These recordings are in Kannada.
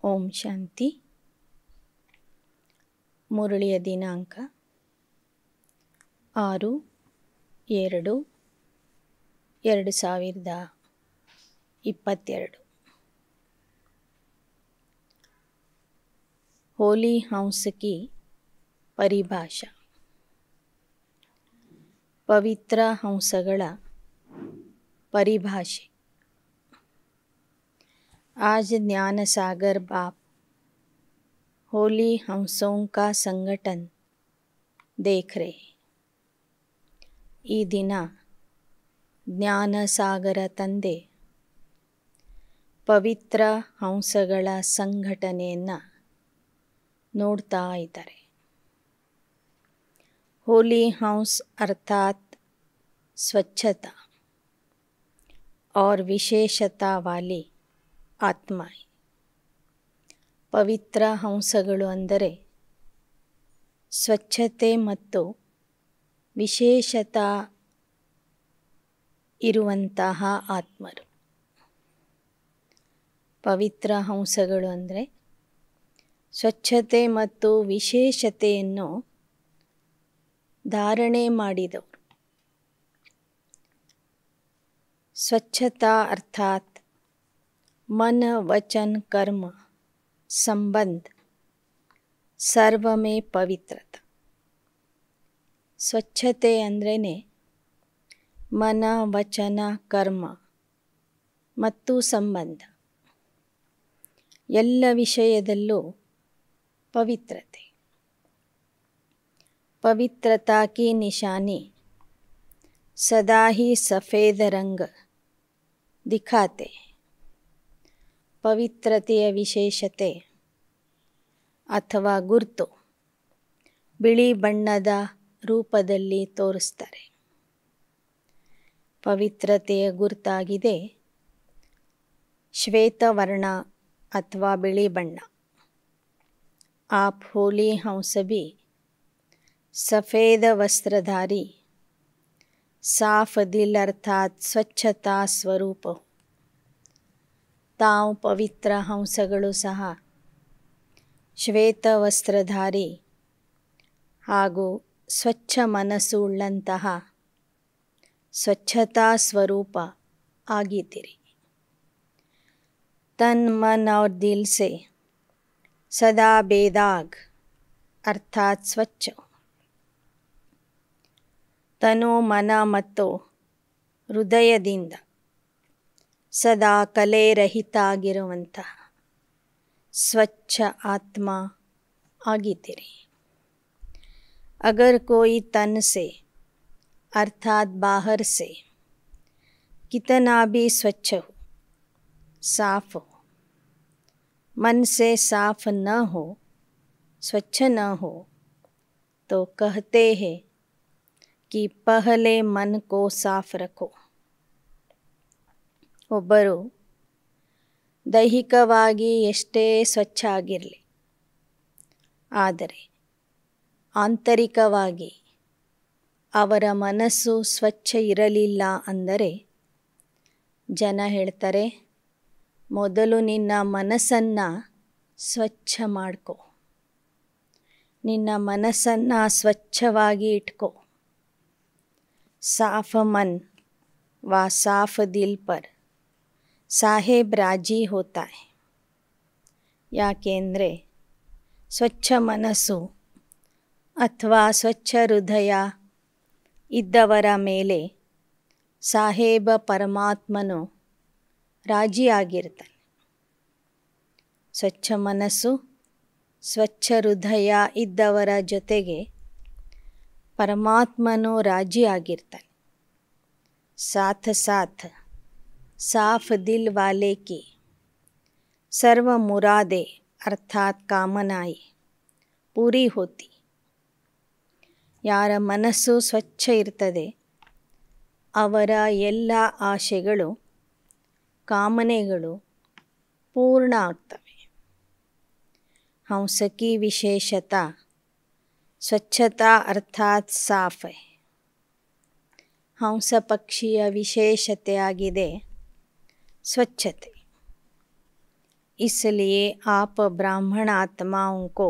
ಓಂ ಶಾಂತಿ. ಮುರಳಿಯ ದಿನಾಂಕ 6/2/2022. होली हंस की परिभाषा. पवित्र हंसಗಳ परिभाषೆ. आज ज्ञान सागर बाप होली हंसों का संगठन देख रहे. ಈ ದಿನ ಜ್ಞಾನ ಸಾಗರ ತಂದೆ ಪವಿತ್ರ ಹಂಸಗಳ ಸಂಘಟನೆಯನ್ನು ನೋಡ್ತಾ ಇದ್ದಾರೆ. होली हंस अर्थात स्वच्छता और विशेषता वाली ಆತ್ಮ. ಪವಿತ್ರ ಹಂಸಗಳು ಅಂದರೆ ಸ್ವಚ್ಛತೆ ಮತ್ತು ವಿಶೇಷತಾ ಇರುವಂತಹ ಆತ್ಮರು. ಪವಿತ್ರ ಹಂಸಗಳು ಅಂದರೆ ಸ್ವಚ್ಛತೆ ಮತ್ತು ವಿಶೇಷತೆಯನ್ನು ಧಾರಣೆ ಮಾಡಿದವರು. ಸ್ವಚ್ಛತಾ ಅರ್ಥಾತ್ मन वचन कर्म संबंध सर्व में पवित्रता. ಸ್ವಚ್ಛತೆ ಅಂದ್ರೇ ಮನ ವಚನ ಕರ್ಮ ಮತ್ತು ಸಂಬಂಧ ಎಲ್ಲ ವಿಷಯದಲ್ಲೂ ಪವಿತ್ರತೆ. पवित्रता की निशानी सदा ही सफ़ेद रंग दिखाते. ಪವಿತ್ರತೆಯ ವಿಶೇಷತೆ ಅಥವಾ ಗುರುತು ಬಿಳಿ ಬಣ್ಣದ ರೂಪದಲ್ಲಿ ತೋರಿಸ್ತಾರೆ. ಪವಿತ್ರತೆಯ ಗುರುತಾಗಿದೆ ಶ್ವೇತವರ್ಣ ಅಥವಾ ಬಿಳಿ ಬಣ್ಣ. आप होली हंस भी सफ़ेद वस्त्रधारी साफ दिल अर्थात स्वच्छता स्वरूप. ತಾವು ಪವಿತ್ರ ಹಂಸಗಳು ಸಹ ಶ್ವೇತ ವಸ್ತ್ರಧಾರಿ ಹಾಗೂ ಸ್ವಚ್ಛ ಮನಸ್ಸು ಉಳ್ಳಂತಹ ಸ್ವಚ್ಛತಾ ಸ್ವರೂಪ ಆಗಿದ್ದೀರಿ. ತನ್ ಮನ್ ಔರ್ ದಿಲ್ ಸೆ ಸದಾ ಬೇದಾಗ್ ಅರ್ಥಾತ್ ಸ್ವಚ್ಛ. ತನು ಮನ ಮತ್ತು ಹೃದಯದಿಂದ ಸದಾ ಕಲೆರಹಿತ ಆಗಿರುವಂತಹ ಸ್ವಚ್ಛ ಆತ್ಮ ಆಗಿದ್ದೀರಿ. अगर कोई तन से अर्थात बाहर से कितना भी स्वच्छ हो साफ हो, मन से साफ न हो स्वच्छ न हो तो कहते हैं कि पहले मन को साफ रखो. ಒಬ್ಬರು ದೈಹಿಕವಾಗಿ ಎಷ್ಟೇ ಸ್ವಚ್ಛ ಆಗಿರಲಿ, ಆದರೆ ಆಂತರಿಕವಾಗಿ ಅವರ ಮನಸ್ಸು ಸ್ವಚ್ಛ ಇರಲಿಲ್ಲ ಅಂದರೆ ಜನ ಹೇಳ್ತಾರೆ, ಮೊದಲು ನಿನ್ನ ಮನಸ್ಸನ್ನು ಸ್ವಚ್ಛ ಮಾಡ್ಕೊ, ನಿನ್ನ ಮನಸ್ಸನ್ನು ಸ್ವಚ್ಛವಾಗಿ ಇಟ್ಕೊ. ಸಾಫ್ ಮನ್ ವ ಸಾಫ್ ದಿಲ್ ಪರ್ ಸಾಹೇಬ್ ರಾಜಿ ಹೋತಾ ಹೈ. ಯಾಕೆಂದರೆ ಸ್ವಚ್ಛ ಮನಸ್ಸು ಅಥವಾ ಸ್ವಚ್ಛ ಹೃದಯ ಇದ್ದವರ ಮೇಲೆ ಸಾಹೇಬ ಪರಮಾತ್ಮನು ರಾಜಿಯಾಗಿರ್ತಾನೆ. ಸ್ವಚ್ಛ ಮನಸ್ಸು ಸ್ವಚ್ಛ ಹೃದಯ ಇದ್ದವರ ಜೊತೆಗೆ ಪರಮಾತ್ಮನು ರಾಜಿಯಾಗಿರ್ತಾನೆ. साथ साथ साफ दिल वाले की सर्व मुरादे अर्थात कामनाएं पूरी होती. ಯಾರ ಮನಸ್ಸು ಸ್ವಚ್ಛ ಇರ್ತದೆ ಅವರ ಎಲ್ಲ ಆಶೆಗಳು ಕಾಮನೆಗಳು ಪೂರ್ಣ ಆಗ್ತವೆ. ಹಂಸ ಕಿ ವಿಶೇಷತಾ ಸ್ವಚ್ಛತಾ ಅರ್ಥಾತ್ ಸಾಫ್ ಹೈ. ಹಂಸ ಪಕ್ಷಿಯ ವಿಶೇಷತೆಯಾಗಿದೆ ಸ್ವಚ್ಛತೆ. इसलिए आप ब्राह्मण आत्माओं को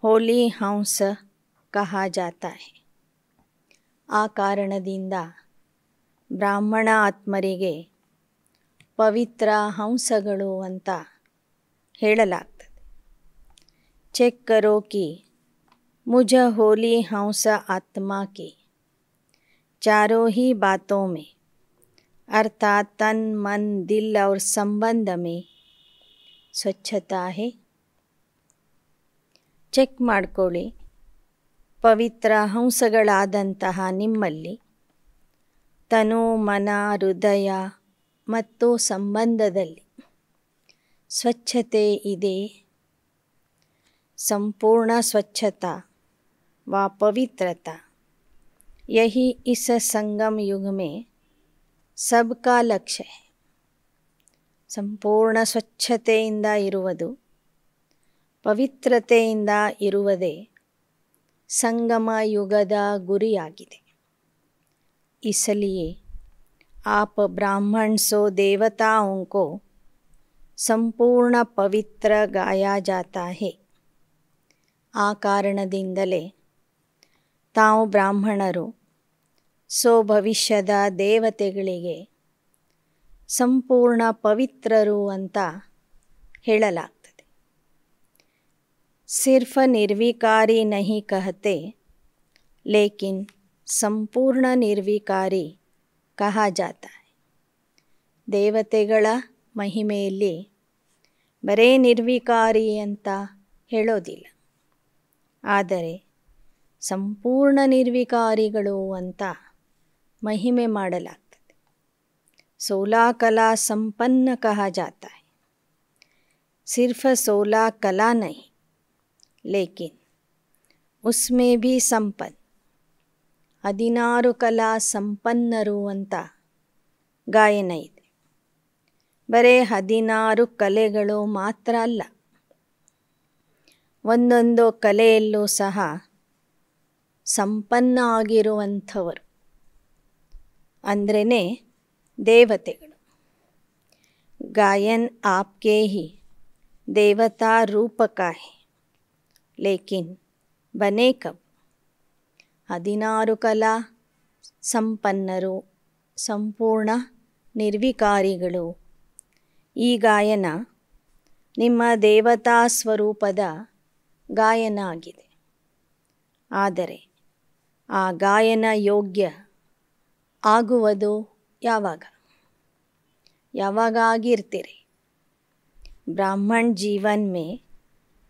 ಹೋಲಿ ಹಂಸ ಕಹಾ ಜಾತಾ ಹೈ. ಆ ಕಾರಣದಿಂದ ಬ್ರಾಹ್ಮಣ ಆತ್ಮರಿಗೆ ಪವಿತ್ರ ಹಂಸಗಳು ಅಂತ ಹೇಳಲಾಗ್ತದೆ. ಚೆಕ್ ಕರೋ ಕಿ ಮುझ ಹೋಲಿ ಹಂಸ ಆತ್ಮಾ ಕಿ चारों ही बातों में अर्थात तन मन दिल और संबंध में ಸ್ವಚ್ಛತಾ ಹೇ. ಚೆಕ್ ಮಾಡಿಕೊಳ್ಳಿ, ಪವಿತ್ರ ಹಂಸಗಳಾದಂತಹ ನಿಮ್ಮಲ್ಲಿ ತನು ಮನ ಹೃದಯ ಮತ್ತು ಸಂಬಂಧದಲ್ಲಿ ಸ್ವಚ್ಛತೆ ಇದೆ. ಸಂಪೂರ್ಣ ಸ್ವಚ್ಛತಾ ವ ಪವಿತ್ರತಾ ಯಹಿ ಇಸ್ ಸಂಗಮ ಯುಗ ಮೇ ಸಬ್ಕಾ ಲಕ್ಷ್ಯ ಹೈ. ಸಂಪೂರ್ಣ ಸ್ವಚ್ಛತೆಯಿಂದ ಇರುವುದು, ಪವಿತ್ರತೆಯಿಂದ ಇರುವುದೇ ಸಂಗಮ ಯುಗದ ಗುರಿಯಾಗಿದೆ. इसलिए आप ब्राह्मण सो देवताओं को ಸಂಪೂರ್ಣ ಪವಿತ್ರ ಗಾಯಾ ಜಾತಾ ಹೇ. ಆ ಕಾರಣದಿಂದಲೇ ತಾವು ಬ್ರಾಹ್ಮಣರು ಸೋ ಭವಿಷ್ಯದ ದೇವತೆಗಳಿಗೆ ಸಂಪೂರ್ಣ ಪವಿತ್ರರು ಅಂತ ಹೇಳಲಾಗ್ತದೆ. ಸಿರ್ಫ್ ನಿರ್ವಿಕಾರಿ ನಹಿ ಕಹತೆ ಲೇಕಿನ್ ಸಂಪೂರ್ಣ ನಿರ್ವಿಕಾರಿ ಕಹಾ ಜಾತಾ ಹೈ. ದೇವತೆಗಳ ಮಹಿಮೆಯಲ್ಲಿ ಬರೇ ನಿರ್ವಿಕಾರಿ ಅಂತ ಹೇಳೋದಿಲ್ಲ, ಆದರೆ ಸಂಪೂರ್ಣ ನಿರ್ವಿಕಾರಿಗಳು ಅಂತ ಮಹಿಮೆ ಮಾಡಲಾಗ್ತದೆ. 16 ಕಲಾ ಸಂಪನ್ನ ಕಹಾ ಜಾತಾ ಹೈ. ಸಿರ್ಫ್ 16 ಕಲಾ ನಹಿ ಲೇಕಿನ್ ಉಸ್ಮೇ ಭೀ ಸಂಪನ್ನ, 16 ಕಲಾ ಸಂಪನ್ನರು ಅಂತ ಗಾಯನ ಇದೆ. ಬರೇ 16 ಕಲೆಗಳು ಮಾತ್ರ ಅಲ್ಲ, ಒಂದೊಂದು ಕಲೆಯಲ್ಲೂ ಸಹ ಸಂಪನ್ನ ಆಗಿರುವಂಥವರು ಅಂದ್ರೇ ದೇವತೆಗಳು. ಗಾಯನ್ ಆಪ್ಕೆ ಹಿ ದೇವತಾ ರೂಪಕ ಹೈ ಲೇಕಿನ್ ಬನೆ ಕಬ್. 16 ಕಲಾ ಸಂಪನ್ನರು, ಸಂಪೂರ್ಣ ನಿರ್ವಿಕಾರಿಗಳು. ಈ ಗಾಯನ ನಿಮ್ಮ ದೇವತಾ ಸ್ವರೂಪದ ಗಾಯನ ಆಗಿದೆ. ಆದರೆ ಆ ಗಾಯನ ಯೋಗ್ಯ ಆಗುವುದು ಯಾವಾಗ? ಯಾವಾಗ ಆಗಿರ್ತೀರಿ? ಬ್ರಾಹ್ಮಣ ಜೀವನ್ ಮೇ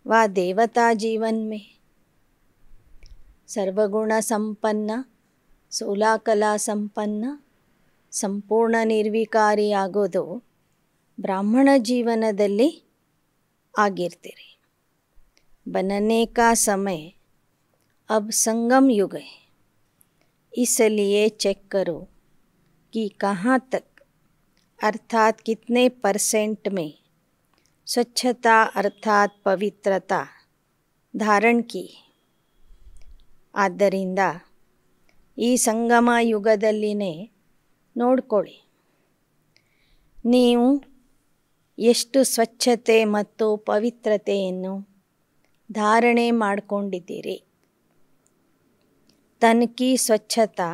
ವ ದೇವತಾ ಜೀವನ್ ಮೇ. ಸರ್ವಗುಣ ಸಂಪನ್ನ, 16 ಕಲಾ ಸಂಪನ್ನ, ಸಂಪೂರ್ಣ ನಿರ್ವಿಕಾರಿ ಆಗೋದು ಬ್ರಾಹ್ಮಣ ಜೀವನದಲ್ಲಿ ಆಗಿರ್ತೀರಿ. बनने का समय अब संगम युग है, इसलिए चेक करो कि कहाँ तक अर्थात कितने % में स्वच्छता अर्थात पवित्रता धारण की. ಆದ್ದರಿಂದ ಈ ಸಂಗಮ ಯುಗದಲ್ಲಿನೇ ನೋಡ್ಕೊಳ್ಳಿ, ನೀವು ಎಷ್ಟು ಸ್ವಚ್ಛತೆ ಮತ್ತು ಪವಿತ್ರತೆಯನ್ನು ಧಾರಣೆ ಮಾಡಿಕೊಂಡಿದ್ದೀರಿ. तन की स्वच्छता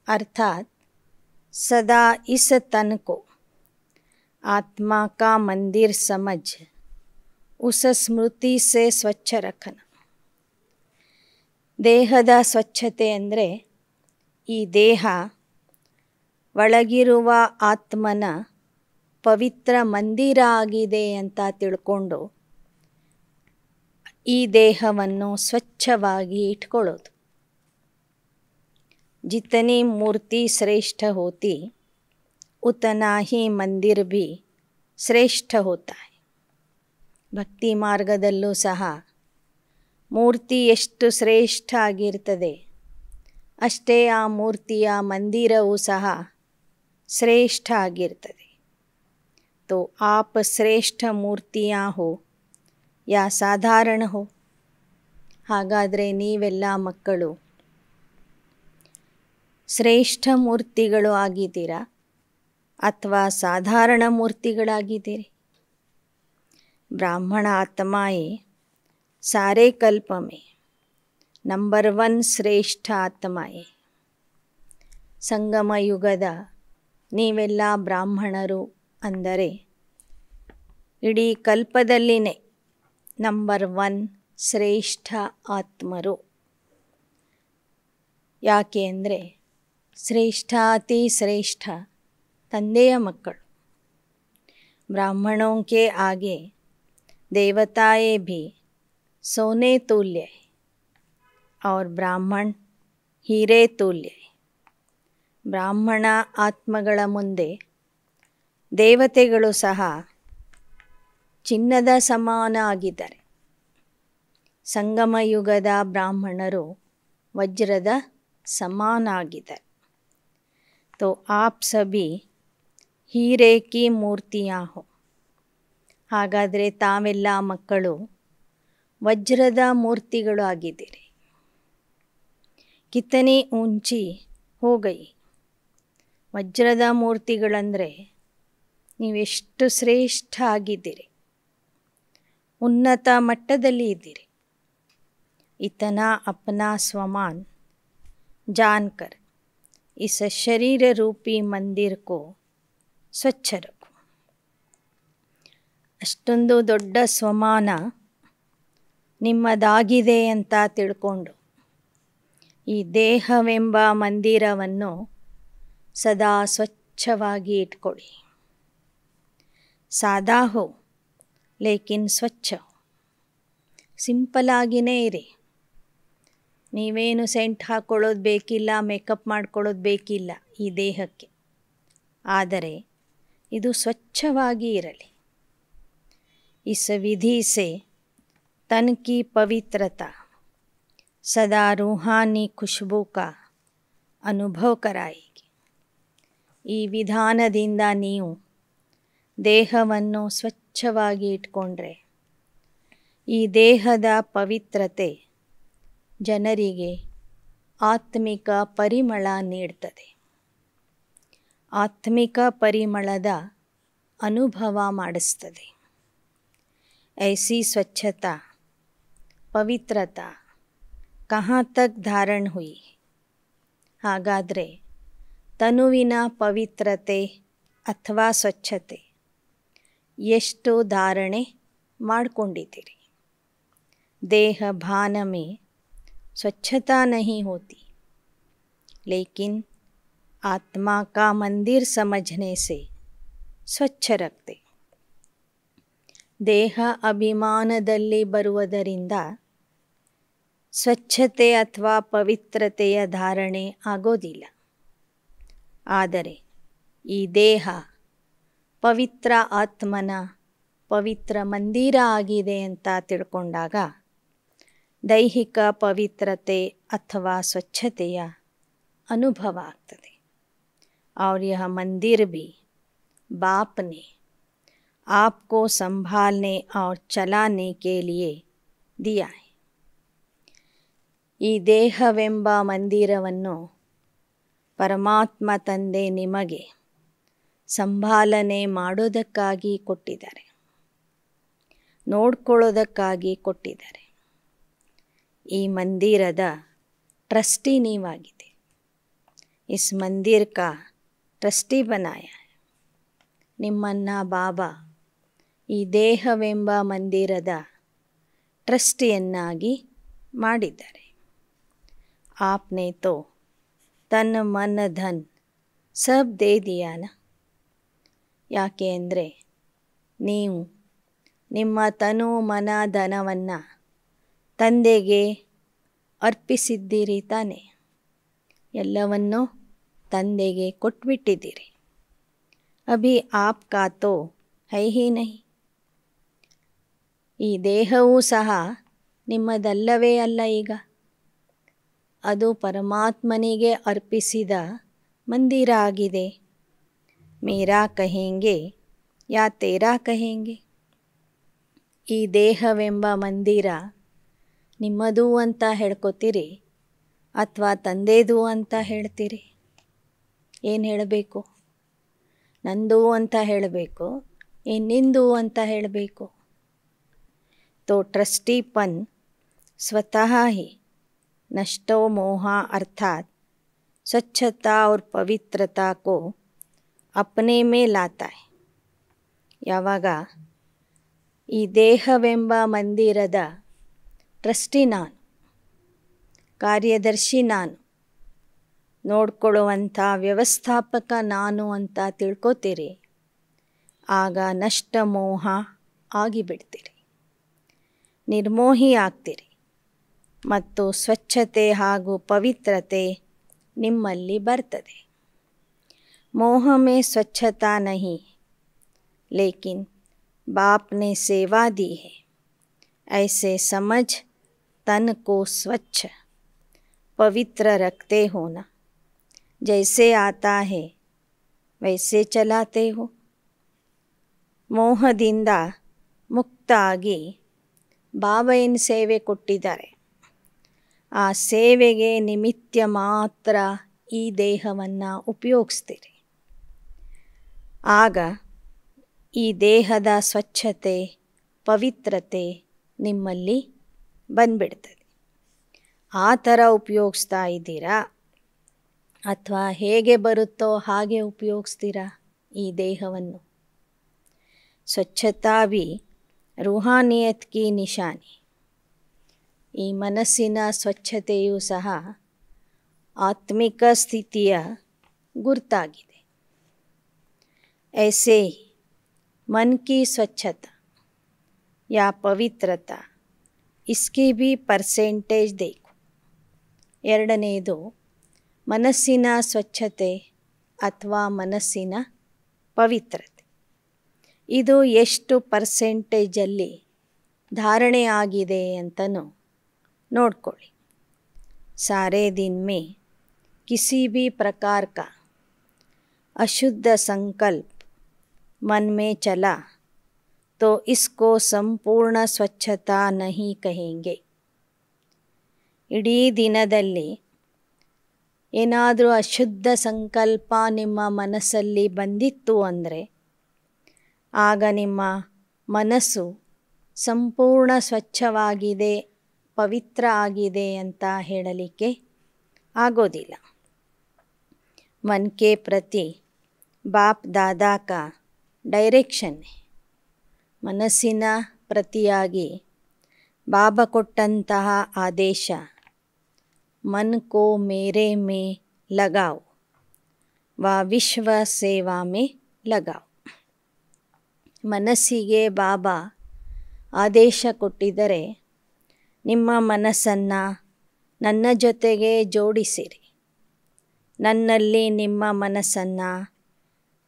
अर्थात सदा इस तन को आत्मा का मंदिर समझ उस स्मृति से स्वच्छ रखना. ದೇಹದ ಸ್ವಚ್ಛತೆ ಅಂದರೆ ಈ ದೇಹ ಒಳಗಿರುವ ಆತ್ಮನ ಪವಿತ್ರ ಮಂದಿರ ಆಗಿದೆ ಅಂತ ತಿಳ್ಕೊಂಡು ಈ ದೇಹವನ್ನು ಸ್ವಚ್ಛವಾಗಿ ಇಟ್ಕೊಳ್ಳೋದು. जितनी मूर्ति श्रेष्ठ होती उतना ही मंदिर भी ಶ್ರೇಷ್ಠ ಹೋತಾ ಹೈ. ಭಕ್ತಿ ಮಾರ್ಗದಲ್ಲೂ ಸಹ ಮೂರ್ತಿ ಎಷ್ಟು ಶ್ರೇಷ್ಠ ಆಗಿರ್ತದೆ, ಅಷ್ಟೇ ಆ ಮೂರ್ತಿಯ ಮಂದಿರವೂ ಸಹ ಶ್ರೇಷ್ಠ ಆಗಿರ್ತದೆ. तो आप श्रेष्ठ ಮೂರ್ತಿಯಾ ಹೋ ಯಾ ಸಾಧಾರಣ ಹೋ. ಹಾಗಾದರೆ ನೀವೆಲ್ಲ ಮಕ್ಕಳು ಶ್ರೇಷ್ಠ ಮೂರ್ತಿಗಳು ಆಗಿದ್ದೀರಾ ಅಥವಾ ಸಾಧಾರಣ ಮೂರ್ತಿಗಳಾಗಿದ್ದೀರಿ? ब्राह्मण आत्माएं सारे कल्प में ನಂಬರ್ 1 ಶ್ರೇಷ್ಠ ಆತ್ಮಾಯೇ. ಸಂಗಮ ಯುಗದ ನೀವೆಲ್ಲ ಬ್ರಾಹ್ಮಣರು ಅಂದರೆ ಇಡೀ ಕಲ್ಪದಲ್ಲಿನೇ ನಂಬರ್ 1 ಶ್ರೇಷ್ಠ ಆತ್ಮರು. ಯಾಕೆ ಅಂದರೆ ಶ್ರೇಷ್ಠ ಅತಿ ಶ್ರೇಷ್ಠ ತಂದೆಯ ಮಕ್ಕಳು. ब्राह्मणों के आगे देवताएं भी सोने तुल्य है और ब्राह्मण ಹೀರೆ ತುಲ್ಯ. ಬ್ರಾಹ್ಮಣ ಆತ್ಮಗಳ ಮುಂದೆ ದೇವತೆಗಳು ಸಹ ಚಿನ್ನದ ಸಮಾನ ಆಗಿದ್ದಾರೆ. ಸಂಗಮ ಯುಗದ ಬ್ರಾಹ್ಮಣರು ವಜ್ರದ ಸಮಾನ ಆಗಿದ್ದಾರೆ. ತೋ ಆಪ್ ಸಭಿ ಹೀರೆ ಕಿ ಮೂರ್ತಿಯಾ ಹೋ. ಹಾಗಾದರೆ ತಾವೆಲ್ಲ ಮಕ್ಕಳು ವಜ್ರದ ಮೂರ್ತಿಗಳು ಆಗಿದ್ದೀರಿ. ಕಿತನಿ ಊಂಚಿ ಹೋ ಗೈ. ವಜ್ರದ ಮೂರ್ತಿಗಳಂದರೆ ನೀವೆಷ್ಟು ಶ್ರೇಷ್ಠ ಆಗಿದ್ದೀರಿ, ಉನ್ನತ ಮಟ್ಟದಲ್ಲಿ ಇದ್ದೀರಿ. ಇತನಾ ಅಪ್ನಾ ಸ್ವಮಾನ್ ಜಾನ್ಕರ್ ಇಸ್ ಶರೀರ ರೂಪಿ ಮಂದಿರ್ ಕೋ ಸ್ವಚ್ಛ ರಖೋ. ಅಷ್ಟೊಂದು ದೊಡ್ಡ ಸ್ವಮಾನ ನಿಮ್ಮದಾಗಿದೆ ಅಂತ ತಿಳ್ಕೊಂಡು ಈ ದೇಹವೆಂಬ ಮಂದಿರವನ್ನು ಸದಾ ಸ್ವಚ್ಛವಾಗಿ ಇಟ್ಕೊಳ್ಳಿ. ಸಾದಾ ಹೋ ಲೇಕಿನ್ ಸ್ವಚ್ಛ ಹೋ. ಸಿಂಪಲಾಗಿಯೇ ಇರಿ. ನೀವೇನು ಸೆಂಟ್ ಹಾಕ್ಕೊಳ್ಳೋದು ಬೇಕಿಲ್ಲ, ಮೇಕಪ್ ಮಾಡ್ಕೊಳ್ಳೋದು ಬೇಕಿಲ್ಲ ಈ ದೇಹಕ್ಕೆ. ಆದರೆ ಇದು ಸ್ವಚ್ಛವಾಗಿ ಇರಲಿ. ಇಸ್ ವಿಧಿ ಸೆ ತನ್ ಕಿ ಪವಿತ್ರತಾ ಸದಾ ರೂಹಾನಿ ಖುಷ್ಬೂ ಕಾ ಅನುಭವ ಕರಾಯಿಗಿ. ಈ ವಿಧಾನದಿಂದ ನೀವು ದೇಹವನ್ನು ಸ್ವಚ್ಛವಾಗಿ ಇಟ್ಕೊಂಡ್ರೆ ಈ ದೇಹದ ಪವಿತ್ರತೆ ಜನರಿಗೆ ಆತ್ಮಿಕ ಪರಿಮಳ ನೀಡ್ತದೆ. ಆತ್ಮಿಕ ಪರಿಮಳದ ಅನುಭವ ಮಾಡಿಸ್ತದೆ. ಐಸಿ ಸ್ವಚ್ಛತಾ ಪವಿತ್ರತಾ ಕहाँ तक ಧಾರಣ ಹುಯಿ. ಹಾಗಾದರೆ ತನುವಿನ ಪವಿತ್ರತೆ ಅಥವಾ ಸ್ವಚ್ಛತೆ ಎಷ್ಟು ಧಾರಣೆ ಮಾಡಿಕೊಂಡಿದ್ದೀರಿ. ದೇಹ ಭಾನ ಮೇ ಸ್ವಚ್ಛತಾ ನಹೀ ಹೋತಿ, ಲೇಕಿನ್ ಆತ್ಮಾ ಕಾ ಮಂದಿರ್ ಸಮझने से ಸ್ವಚ್ಛ ರಖತೆ. ದೇಹ ಅಭಿಮಾನದಲ್ಲಿ ಬರುವುದರಿಂದ ಸ್ವಚ್ಛತೆ ಅಥವಾ ಪವಿತ್ರತೆಯ ಧಾರಣೆ ಆಗೋದಿಲ್ಲ. ಆದರೆ ಈ ದೇಹ ಪವಿತ್ರ ಆತ್ಮನ ಪವಿತ್ರ ಮಂದಿರ ಆಗಿದೆ ಅಂತ ತಿಳ್ಕೊಂಡಾಗ ದೈಹಿಕ ಪವಿತ್ರತೆ ಅಥವಾ ಸ್ವಚ್ಛತೆಯ ಅನುಭವ ಆಗ್ತದೆ. और यह मंदिर भी बाप ने आपको संभालने और चलाने के लिए दिया है. ಈ ದೇಹವೆಂಬ ಮಂದಿರವನ್ನು ಪರಮಾತ್ಮ ತಂದೆ ನಿಮಗೆ ಸಂಭಾಲನೆ ಮಾಡೋದಕ್ಕಾಗಿ ಕೊಟ್ಟಿದ್ದಾರೆ, ನೋಡ್ಕೊಳ್ಳೋದಕ್ಕಾಗಿ ಕೊಟ್ಟಿದ್ದಾರೆ. ಈ ಮಂದಿರದ ಟ್ರಸ್ಟಿ ನೀವಾಗಿದೆ. ಇಸ್ ಮಂದಿರ್ ಕಾ ಟ್ರಸ್ಟಿ ಬನಾಯ. ನಿಮ್ಮನ್ನು ಬಾಬಾ ಈ ದೇಹವೆಂಬ ಮಂದಿರದ ಟ್ರಸ್ಟಿಯನ್ನಾಗಿ ಮಾಡಿದ್ದಾರೆ. आपने तो तन मन धन सब दे दिया ना. ಯಾಕೆ ಅಂದರೆ ನೀವು ನಿಮ್ಮ ತನು ಮನ ಧನವನ್ನು ತಂದೆಗೆ ಅರ್ಪಿಸಿದ್ದೀರಿ ತಾನೆ. ಎಲ್ಲವನ್ನೂ ತಂದೆಗೆ ಕೊಟ್ಬಿಟ್ಟಿದ್ದೀರಿ. ಅಭಿ ಆಪ್ಕಾ ತೋ ಹೈ ಹಿ ನಹಿ. ಈ ದೇಹವೂ ಸಹ ನಿಮ್ಮದಲ್ಲವೇ ಅಲ್ಲ. ಈಗ ಅದು ಪರಮಾತ್ಮನಿಗೆ ಅರ್ಪಿಸಿದ ಮಂದಿರ ಆಗಿದೆ. ಮೇರಾ ಕಹೆಂಗೆ ಯಾ ತೇರಾ ಕಹೆಂಗೆ. ಈ ದೇಹವೆಂಬ ಮಂದಿರ ನಿಮ್ಮದು ಅಂತ ಹೇಳ್ಕೊತೀರಿ ಅಥವಾ ತಂದೆದು ಅಂತ ಹೇಳ್ತೀರಿ. ಏನು ಹೇಳಬೇಕು? ನಂದು ಅಂತ ಹೇಳಬೇಕು, ಏನು ನಿಂದು ಅಂತ ಹೇಳಬೇಕು? तो ट्रस्टीपन स्वतः ही नष्टो मोह अर्थात स्वच्छता और पवित्रता को अपने में लाता है. ಯಾವಾಗ ಈ ದೇಹವೆಂಬ ಮಂದಿರದ ಟ್ರಸ್ಟಿ ನಾನು, ಕಾರ್ಯದರ್ಶಿ ನಾನು, ನೋಡ್ಕೊಳ್ಳುವಂಥ ವ್ಯವಸ್ಥಾಪಕ ನಾನು ಅಂತ ತಿಳ್ಕೊತೀರಿ, ಆಗ ನಷ್ಟ ಮೋಹ ಆಗಿಬಿಡ್ತೀರಿ, ನಿರ್ಮೋಹಿ ಆಗ್ತೀರಿ ಮತ್ತು ಸ್ವಚ್ಛತೆ ಹಾಗೂ ಪವಿತ್ರತೆ ನಿಮ್ಮಲ್ಲಿ ಬರ್ತದೆ. मोह में स्वच्छता नहीं, लेकिन बाप ने सेवा दी है, ऐसे समझ तन को स्वच्छ पवित्र रखते हो ना. जैसे आता है वैसे चलाते हो. ಮೋಹದಿಂದ ಮುಕ್ತ ಆಗಿ ಬಾಬಾ ಏನು ಸೇವೆ ಕೊಟ್ಟಿದ್ದಾರೆ, ಆ ಸೇವೆಗೆ ನಿಮಿತ್ತ ಮಾತ್ರ ಈ ದೇಹವನ್ನು ಉಪಯೋಗಿಸ್ತೀರಿ. ಆಗ ಈ ದೇಹದ ಸ್ವಚ್ಛತೆ ಪವಿತ್ರತೆ ನಿಮ್ಮಲ್ಲಿ ಬಂದ್ಬಿಡ್ತದೆ. ಆ ಥರ ಉಪಯೋಗಿಸ್ತಾ ಇದ್ದೀರಾ ಅಥವಾ ಹೇಗೆ ಬರುತ್ತೋ ಹಾಗೆ ಉಪಯೋಗಿಸ್ತೀರಾ ಈ ದೇಹವನ್ನು? ಸ್ವಚ್ಛತಾ ಭಿ ರೂಹಾನಿಯತ್ ಕಿ ನಿಶಾನಿ. ಈ ಮನಸ್ಸಿನ ಸ್ವಚ್ಛತೆಯೂ ಸಹ ಆತ್ಮಿಕ ಸ್ಥಿತಿಯ ಗುರುತಾಗಿದೆ. ऐसे ही मन की स्वच्छता या पवित्रता, इसकी भी परसेंटेज देखो. ಎರಡನೆಯದು ಮನಸ್ಸಿನ ಸ್ವಚ್ಛತೆ ಅಥವಾ ಮನಸ್ಸಿನ ಪವಿತ್ರತೆ. ಇದು ಎಷ್ಟು ಪರ್ಸೆಂಟೇಜಲ್ಲಿ ಧಾರಣೆ ಆಗಿದೆ ಅಂತನೂ ನೋಡ್ಕೊಳ್ಳಿ. सारे दिन में किसी भी प्रकार का अशुद्ध संकल्प मन में चला तो इसको संपूर्ण स्वच्छता नहीं कहेंगे. ಇಡೀ ದಿನದಲ್ಲಿ ಏನಾದರೂ ಅಶುದ್ಧ ಸಂಕಲ್ಪ ನಿಮ್ಮ ಮನಸ್ಸಲ್ಲಿ ಬಂದಿತ್ತು ಅಂದರೆ ಆಗ ನಿಮ್ಮ ಮನಸ್ಸು ಸಂಪೂರ್ಣ ಸ್ವಚ್ಛವಾಗಿದೆ, ಪವಿತ್ರ ಆಗಿದೆ ಅಂತ ಹೇಳಲಿಕ್ಕೆ ಆಗೋದಿಲ್ಲ. मन के प्रति बाप दादा का ಡೈರೆಕ್ಷನ್. ಮನಸ್ಸಿನ ಪ್ರತಿಯಾಗಿ ಬಾಬಾ ಕೊಟ್ಟಂತಹ ಆದೇಶ, मन को मेरे में लगाओ ವ ವಿಶ್ವ ಸೇವಾ में लगाओ. ಮನಸ್ಸಿಗೆ ಬಾಬಾ ಆದೇಶ ಕೊಟ್ಟಿದ್ದರೆ ನಿಮ್ಮ ಮನಸ್ಸನ್ನು ನನ್ನ ಜೊತೆಗೆ ಜೋಡಿಸಿರಿ, ನನ್ನಲ್ಲಿ ನಿಮ್ಮ ಮನಸ್ಸನ್ನು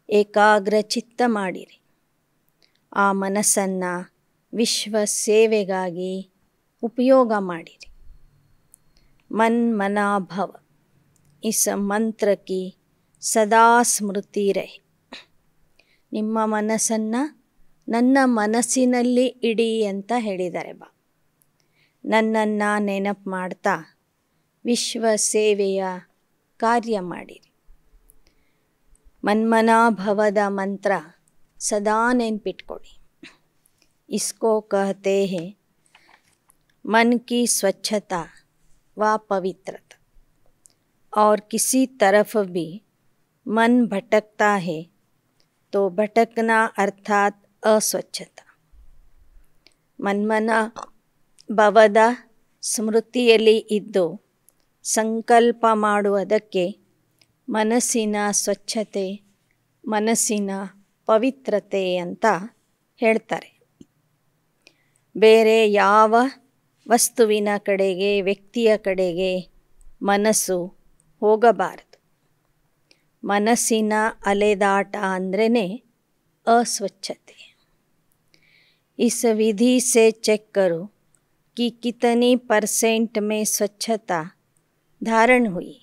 ಏಕಾಗ್ರಚಿತ್ತ ಮಾಡಿರಿ. ಆ ಮನಸ್ಸನ್ನು ವಿಶ್ವ ಸೇವೆಗಾಗಿ ಉಪಯೋಗ ಮಾಡಿರಿ. ಮನ್ ಮನಾ ಭವ, ಇಸ್ ಮಂತ್ರ ಕಿ ಸದಾ ಸ್ಮೃತಿ ರಹೆ. ನಿಮ್ಮ ಮನಸ್ಸನ್ನು ನನ್ನ ಮನಸ್ಸಿನಲ್ಲಿ ಇಡಿ ಅಂತ ಹೇಳಿದ್ದಾರೆ ಬಾ. ನನ್ನನ್ನು ನೆನಪು ಮಾಡ್ತಾ ವಿಶ್ವ ಸೇವೆಯ ಕಾರ್ಯ ಮಾಡಿರಿ. ಮನ್ಮನಾಭವದ ಮಂತ್ರ ಸದಾ ನೆನ್ಪಿಟ್ಕೊಳ್ಳಿ. ಇಸ್ಕೋ ಕಹತೆ ಹೇ मन की स्वच्छता व पवित्रता. और किसी तरफ भी मन भटकता है तो भटकना अर्थात अस्वच्छता. ಮನ್ಮನ ಭವದ ಸ್ಮೃತಿಯಲ್ಲಿ ಇದ್ದು ಸಂಕಲ್ಪ ಮಾಡುವುದಕ್ಕೆ ಮನಸ್ಸಿನ ಸ್ವಚ್ಛತೆ, ಮನಸ್ಸಿನ ಪವಿತ್ರತೆ ಅಂತ ಹೇಳ್ತಾರೆ. ಬೇರೆ ಯಾವ ವಸ್ತುವಿನ ಕಡೆಗೆ, ವ್ಯಕ್ತಿಯ ಕಡೆಗೆ ಮನಸ್ಸು ಹೋಗಬಾರದು. ಮನಸ್ಸಿನ ಅಲೆದಾಟ ಅಂದ್ರೇ अस्वच्छते. इस विधि से चेक करो कि कितनी परसेंट में स्वच्छता धारण हुई.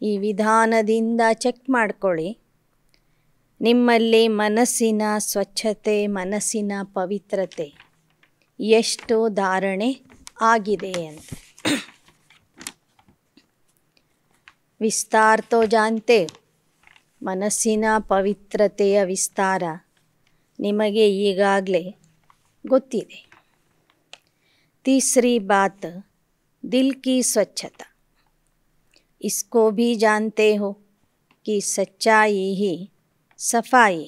ಈ ವಿಧಾನದಿಂದ ಚೆಕ್ ಮಾಡ್ಕೊಳ್ಳಿ ನಿಮ್ಮಲ್ಲಿ ಮನಸ್ಸಿನ ಸ್ವಚ್ಛತೆ, ಮನಸ್ಸಿನ ಪವಿತ್ರತೆ ಎಷ್ಟು ಧಾರಣೆ ಆಗಿದೆ ಅಂತ. ವಿಸ್ತಾರ ತೋ ಜಾನ್ತೆ, ಮನಸ್ಸಿನ ಪವಿತ್ರತೆಯ ವಿಸ್ತಾರ ನಿಮಗೆ ಈಗಾಗಲೇ ಗೊತ್ತಿದೆ. तीसरी बात दिल की स्वच्छता। इसको भी जानते हो कि सच्चाई ही ಸಫಾಯಿ.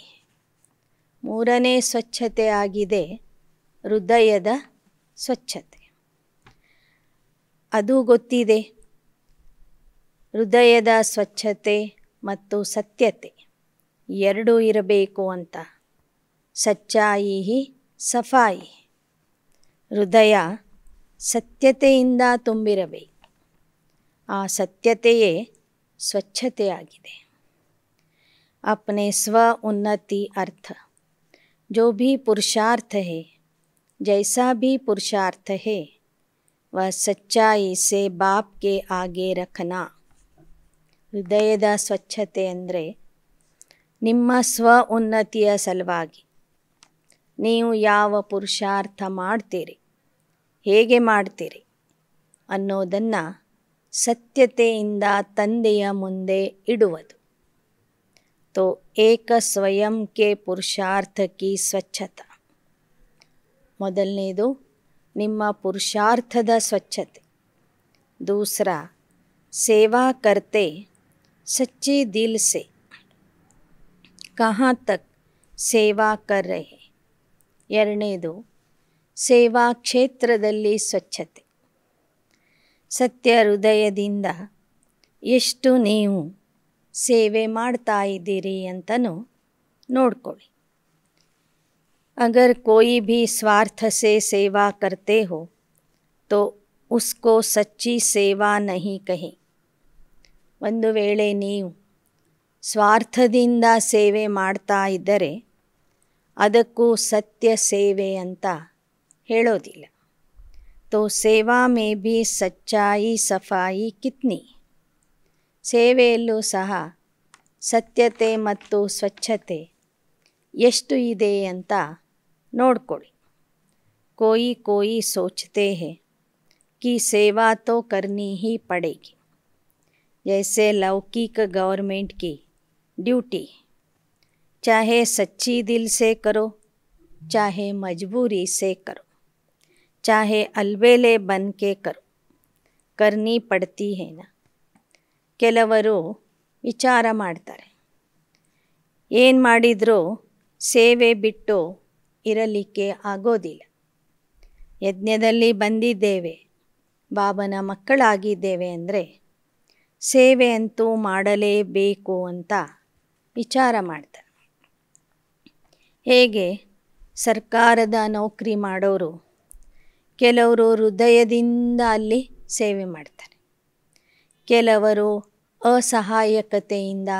ಮೂರನೇ ಸ್ವಚ್ಛತೆ ಆಗಿದೆ ಹೃದಯದ ಸ್ವಚ್ಛತೆ. ಅದು ಗೊತ್ತಿದೆ. ಹೃದಯದ ಸ್ವಚ್ಛತೆ ಮತ್ತು ಸತ್ಯತೆ ಎರಡೂ ಇರಬೇಕು ಅಂತ. ಸಚ್ಚಾಯಿ ಹಿ ಸಫಾಯಿ. ಹೃದಯ ಸತ್ಯತೆಯಿಂದ ತುಂಬಿರಬೇಕು. ಆ ಸತ್ಯತೆಯೇ ಸ್ವಚ್ಛತೆಯಾಗಿದೆ. अपने स्व उन्नति अर्थ जो भी पुरुषार्थ है, जैसा भी पुरुषार्थ है, वह सच्चाई से बाप के आगे रखना. ಹೃದಯದ ಸ್ವಚ್ಛತೆ ಅಂದರೆ ನಿಮ್ಮ ಸ್ವ ಉನ್ನತಿಯ ಸಲುವಾಗಿ ನೀವು ಯಾವ ಪುರುಷಾರ್ಥ ಮಾಡ್ತೀರಿ, ಹೇಗೆ ಮಾಡ್ತೀರಿ ಅನ್ನೋದನ್ನು ಸತ್ಯತೆಯಿಂದ ತಂದೆಯ ಮುಂದೆ ಇಡುವುದು. तो एक स्वयं के पुरुषार्थ की ಸ್ವಚ್ಛತಾ. ಮೊದಲನೇದು ನಿಮ್ಮ ಪುರುಷಾರ್ಥದ ಸ್ವಚ್ಛತೆ. दूसरा सेवा करते सच्चे दिल से कहाँ तक सेवा कर रहे. ಎರಡನೇದು ಸೇವಾ ಕ್ಷೇತ್ರದಲ್ಲಿ ಸ್ವಚ್ಛತೆ. ಸತ್ಯ ಹೃದಯದಿಂದ ಎಷ್ಟು ನೀವು ಸೇವೆ ಮಾಡ್ತಾ ಇದ್ದೀರಿ ಅಂತನೂ ನೋಡ್ಕೊಳ್ಳಿ. अगर कोई भी स्वार्थ से सेवा करते हो तो उसको सच्ची सेवा नहीं कहें. ಒಂದು ವೇಳೆ ನೀವು ಸ್ವಾರ್ಥದಿಂದ ಸೇವೆ ಮಾಡ್ತಾ ಇದ್ದರೆ ಅದಕ್ಕೂ ಸತ್ಯ ಸೇವೆ ಅಂತ ಹೇಳೋದಿಲ್ಲ. तो सेवा में भी सच्चाई सफाई कितनी. ಸೇವೆಯಲ್ಲೂ ಸಹ ಸತ್ಯತೆ ಮತ್ತು ಸ್ವಚ್ಛತೆ ಎಷ್ಟು ಇದೆ ಅಂತ ನೋಡ್ಕೊಳ್ಳಿ. कोई कोई सोचते हैं कि सेवा तो करनी ही पड़ेगी, जैसे लौकिक गवर्नमेंट की ड्यूटी. चाहे सच्ची दिल से करो, चाहे मजबूरी से करो, चाहे अलबेले बन के करो, करनी पड़ती है ना. ಕೆಲವರು ವಿಚಾರ ಮಾಡ್ತಾರೆ, ಏನು ಮಾಡಿದರೂ ಸೇವೆ ಬಿಟ್ಟು ಇರಲಿಕ್ಕೆ ಆಗೋದಿಲ್ಲ. ಯಜ್ಞದಲ್ಲಿ ಬಂದಿದ್ದೇವೆ, ಬಾಬನ ಮಕ್ಕಳಾಗಿದ್ದೇವೆ ಅಂದರೆ ಸೇವೆ ಅಂತೂ ಮಾಡಲೇಬೇಕು ಅಂತ ವಿಚಾರ ಮಾಡ್ತಾರೆ. ಹೇಗೆ ಸರ್ಕಾರದ ನೌಕರಿ ಮಾಡೋರು ಕೆಲವರು ಹೃದಯದಿಂದ ಅಲ್ಲಿ ಸೇವೆ ಮಾಡ್ತಾರೆ. ಕೆಲವರು ಅಸಹಾಯಕತೆಯಿಂದ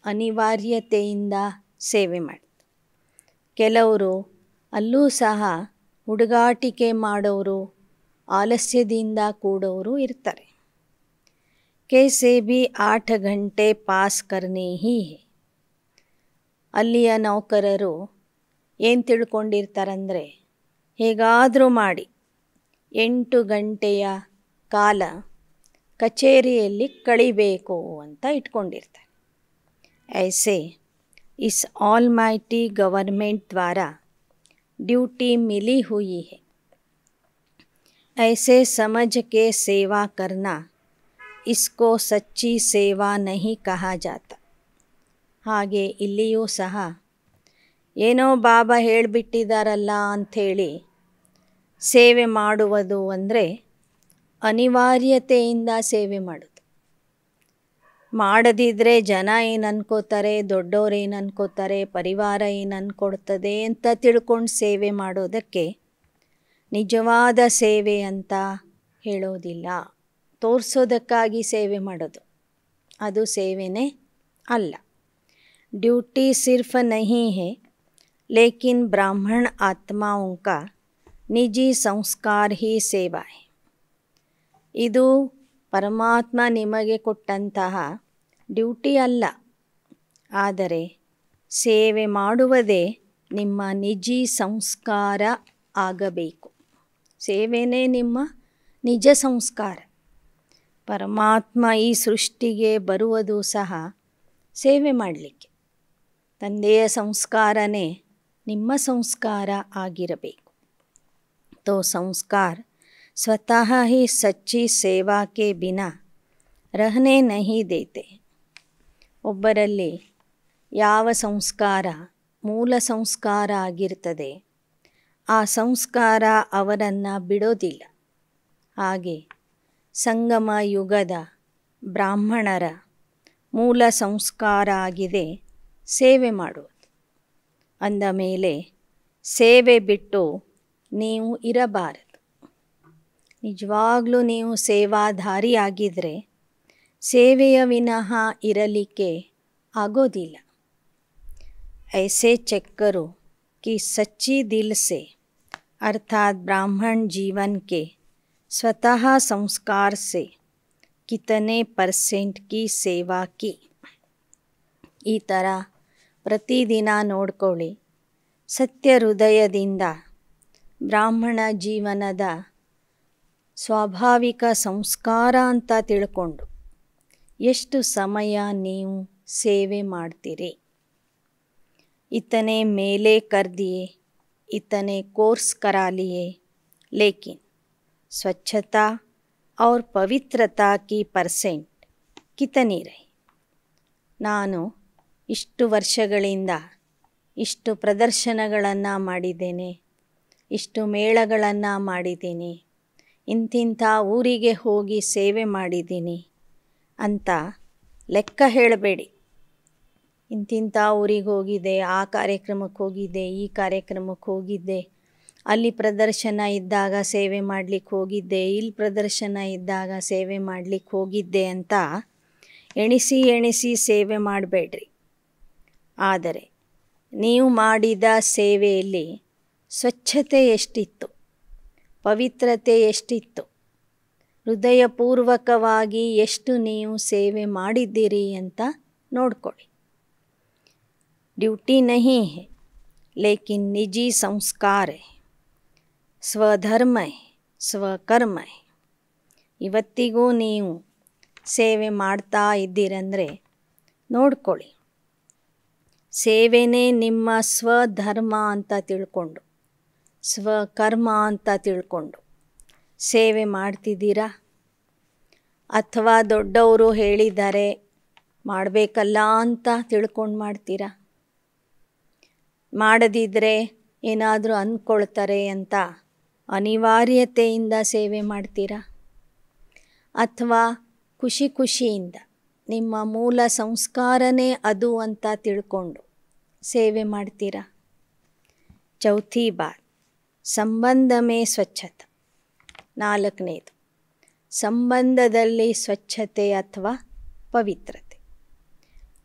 ಅನಿವಾರ್ಯತೆಯಿಂದ ಸೇವೆ ಮಾಡ್ತಾರೆ. ಕೆಲವರು ಅಲ್ಲೂ ಸಹ ಹುಡುಗಾಟಿಕೆ ಮಾಡೋರು, ಆಲಸ್ಯದಿಂದ ಕೂಡೋರು ಇರ್ತಾರೆ. कैसे भी 8 घंटे ಪಾಸ್ करने ही है. ಅಲ್ಲಿಯ ನೌಕರರು ಏನು ತಿಳ್ಕೊಂಡಿರ್ತಾರಂದರೆ ಹೇಗಾದರೂ ಮಾಡಿ 8 ಗಂಟೆಯ ಕಾಲ ಕಚೇರಿಯಲ್ಲಿ ಕಳಿಬೇಕು ಅಂತ ಇಟ್ಕೊಂಡಿರ್ತಾರೆ. ऐसे इस ऑलमाइटी गवर्नमेंट द्वारा ड्यूटी मिली हुई है. ऐसे समझ के सेवा करना, इसको सच्ची सेवा नहीं कहा जाता. ಹಾಗೆ ಇಲ್ಲಿಯೂ ಸಹ ಏನೋ ಬಾಬಾ ಹೇಳಿಬಿಟ್ಟಿದ್ದಾರಲ್ಲ ಅಂಥೇಳಿ ಸೇವೆ ಮಾಡುವುದು ಅಂದರೆ ಅನಿವಾರ್ಯತೆಯಿಂದ ಸೇವೆ ಮಾಡೋದು. ಮಾಡದಿದ್ದರೆ ಜನ ಏನು ಅನ್ಕೋತಾರೆ, ದೊಡ್ಡೋರು ಏನು ಅನ್ಕೋತಾರೆ, ಪರಿವಾರ ಏನು ಅಂದ್ಕೊಡ್ತದೆ ಅಂತ ತಿಳ್ಕೊಂಡು ಸೇವೆ ಮಾಡೋದಕ್ಕೆ ನಿಜವಾದ ಸೇವೆ ಅಂತ ಹೇಳೋದಿಲ್ಲ. ತೋರಿಸೋದಕ್ಕಾಗಿ ಸೇವೆ ಮಾಡೋದು ಅದು ಸೇವೆನೇ ಅಲ್ಲ. ड्यूटी सिर्फ नहीं है, लेकिन ब्राह्मण आत्माओं का निजी संस्कार ही सेवा है. ಇದು ಪರಮಾತ್ಮ ನಿಮಗೆ ಕೊಟ್ಟಂತಹ ಡ್ಯೂಟಿ ಅಲ್ಲ, ಆದರೆ ಸೇವೆ ಮಾಡುವುದೇ ನಿಮ್ಮ ನಿಜಿ ಸಂಸ್ಕಾರ ಆಗಬೇಕು. ಸೇವೆನೇ ನಿಮ್ಮ ನಿಜ ಸಂಸ್ಕಾರ. ಪರಮಾತ್ಮ ಈ ಸೃಷ್ಟಿಗೆ ಬರುವುದು ಸಹ ಸೇವೆ ಮಾಡಲಿಕ್ಕೆ. ತಂದೆಯ ಸಂಸ್ಕಾರನೇ ನಿಮ್ಮ ಸಂಸ್ಕಾರ ಆಗಿರಬೇಕು. तो संस्कार स्वतः ही सच्ची सेवा के बिना रहने नहीं देते. ಒಬ್ಬರಲ್ಲಿ ಯಾವ ಸಂಸ್ಕಾರ ಮೂಲ ಸಂಸ್ಕಾರ ಆಗಿರ್ತದೆ ಆ ಸಂಸ್ಕಾರ ಅವರನ್ನು ಬಿಡೋದಿಲ್ಲ. ಹಾಗೆ ಸಂಗಮ ಯುಗದ ಬ್ರಾಹ್ಮಣರ ಮೂಲ ಸಂಸ್ಕಾರ ಆಗಿದೆ ಸೇವೆ ಮಾಡುವುದು. ಅಂದ ಮೇಲೆ ಸೇವೆ ಬಿಟ್ಟು ನೀವು ಇರಬಾರದು. ನಿಜವಾಗ್ಲೂ ನೀವು ಸೇವಾಧಾರಿಯಾಗಿದ್ದರೆ ಸೇವೆಯ ವಿನಃ ಇರಲಿಕ್ಕೆ ಆಗೋದಿಲ್ಲ. ऐसे चेक करो कि सच्ची दिल से अर्थात ब्राह्मण जीवन के स्वतः संस्कार से कितने % की सेवा की. ಈ ಥರ ಪ್ರತಿದಿನ ನೋಡ್ಕೊಳ್ಳಿ. ಸತ್ಯ ಹೃದಯದಿಂದ ಬ್ರಾಹ್ಮಣ ಜೀವನದ ಸ್ವಾಭಾವಿಕ ಸಂಸ್ಕಾರ ಅಂತ ತಿಳ್ಕೊಂಡು ಎಷ್ಟು ಸಮಯ ನೀವು ಸೇವೆ ಮಾಡ್ತೀರಿ. इतने मेले कर दिए, इतने कोर्स करा लिए, लेकिन स्वच्छता और पवित्रता की % कितनी रही. ನಾನು ಇಷ್ಟು ವರ್ಷಗಳಿಂದ ಇಷ್ಟು ಪ್ರದರ್ಶನಗಳನ್ನು ಮಾಡಿದ್ದೇನೆ, ಇಷ್ಟು ಮೇಳಗಳನ್ನು ಮಾಡಿದ್ದೀನಿ, ಇಂತಿಂಥ ಊರಿಗೆ ಹೋಗಿ ಸೇವೆ ಮಾಡಿದ್ದೀನಿ ಅಂತ ಲೆಕ್ಕ ಹೇಳಬೇಡಿ. ಇಂತಿಂಥ ಊರಿಗೆ ಹೋಗಿದ್ದೆ, ಆ ಕಾರ್ಯಕ್ರಮಕ್ಕೆ ಹೋಗಿದ್ದೆ, ಈ ಕಾರ್ಯಕ್ರಮಕ್ಕೆ ಹೋಗಿದ್ದೆ, ಅಲ್ಲಿ ಪ್ರದರ್ಶನ ಇದ್ದಾಗ ಸೇವೆ ಮಾಡಲಿಕ್ಕೆ ಹೋಗಿದ್ದೆ, ಇಲ್ಲಿ ಪ್ರದರ್ಶನ ಇದ್ದಾಗ ಸೇವೆ ಮಾಡಲಿಕ್ಕೆ ಹೋಗಿದ್ದೆ ಅಂತ ಎಣಿಸಿ ಎಣಿಸಿ ಸೇವೆ ಮಾಡಬೇಡ್ರಿ. ಆದರೆ ನೀವು ಮಾಡಿದ ಸೇವೆಯಲ್ಲಿ ಸ್ವಚ್ಛತೆ ಎಷ್ಟಿತ್ತು, ಪವಿತ್ರತೆ ಎಷ್ಟಿತ್ತು, ಹೃದಯಪೂರ್ವಕವಾಗಿ ಎಷ್ಟು ನೀವು ಸೇವೆ ಮಾಡಿದ್ದೀರಿ ಅಂತ ನೋಡ್ಕೊಳ್ಳಿ. ड्यूटी नहीं है लेकिन निजी संस्कार है, स्वधर्म है, ಸ್ವಕರ್ಮ है. ಇವತ್ತಿಗೂ ನೀವು ಸೇವೆ ಮಾಡ್ತಾ ಇದ್ದೀರಂದರೆ ನೋಡ್ಕೊಳ್ಳಿ. ಸೇವೆನೇ ನಿಮ್ಮ ಸ್ವಧರ್ಮ ಅಂತ ತಿಳ್ಕೊಂಡು ಸ್ವಕರ್ಮ ಅಂತ ತಿಳ್ಕೊಂಡು ಸೇವೆ ಮಾಡ್ತಿದ್ದೀರಾ? ಅಥವಾ ದೊಡ್ಡವರು ಹೇಳಿದ್ದಾರೆ ಮಾಡಬೇಕಲ್ಲ ಅಂತ ತಿಳ್ಕೊಂಡು ಮಾಡ್ತೀರಾ? ಮಾಡದಿದ್ದರೆ ಏನಾದರೂ ಅಂದ್ಕೊಳ್ತಾರೆ ಅಂತ ಅನಿವಾರ್ಯತೆಯಿಂದ ಸೇವೆ ಮಾಡ್ತೀರಾ? ಅಥವಾ ಖುಷಿ ಖುಷಿಯಿಂದ ನಿಮ್ಮ ಮೂಲ ಸಂಸ್ಕಾರನೇ ಅದು ಅಂತ ತಿಳ್ಕೊಂಡು ಸೇವೆ ಮಾಡ್ತೀರಾ? ಚೌಥಿ ಬಾತ್ ಸಂಬಂಧ ಮೇ ಸ್ವಚ್ಛತೆ. 4ನೇದು ಸಂಬಂಧದಲ್ಲಿ ಸ್ವಚ್ಛತೆ ಅಥವಾ ಪವಿತ್ರತೆ.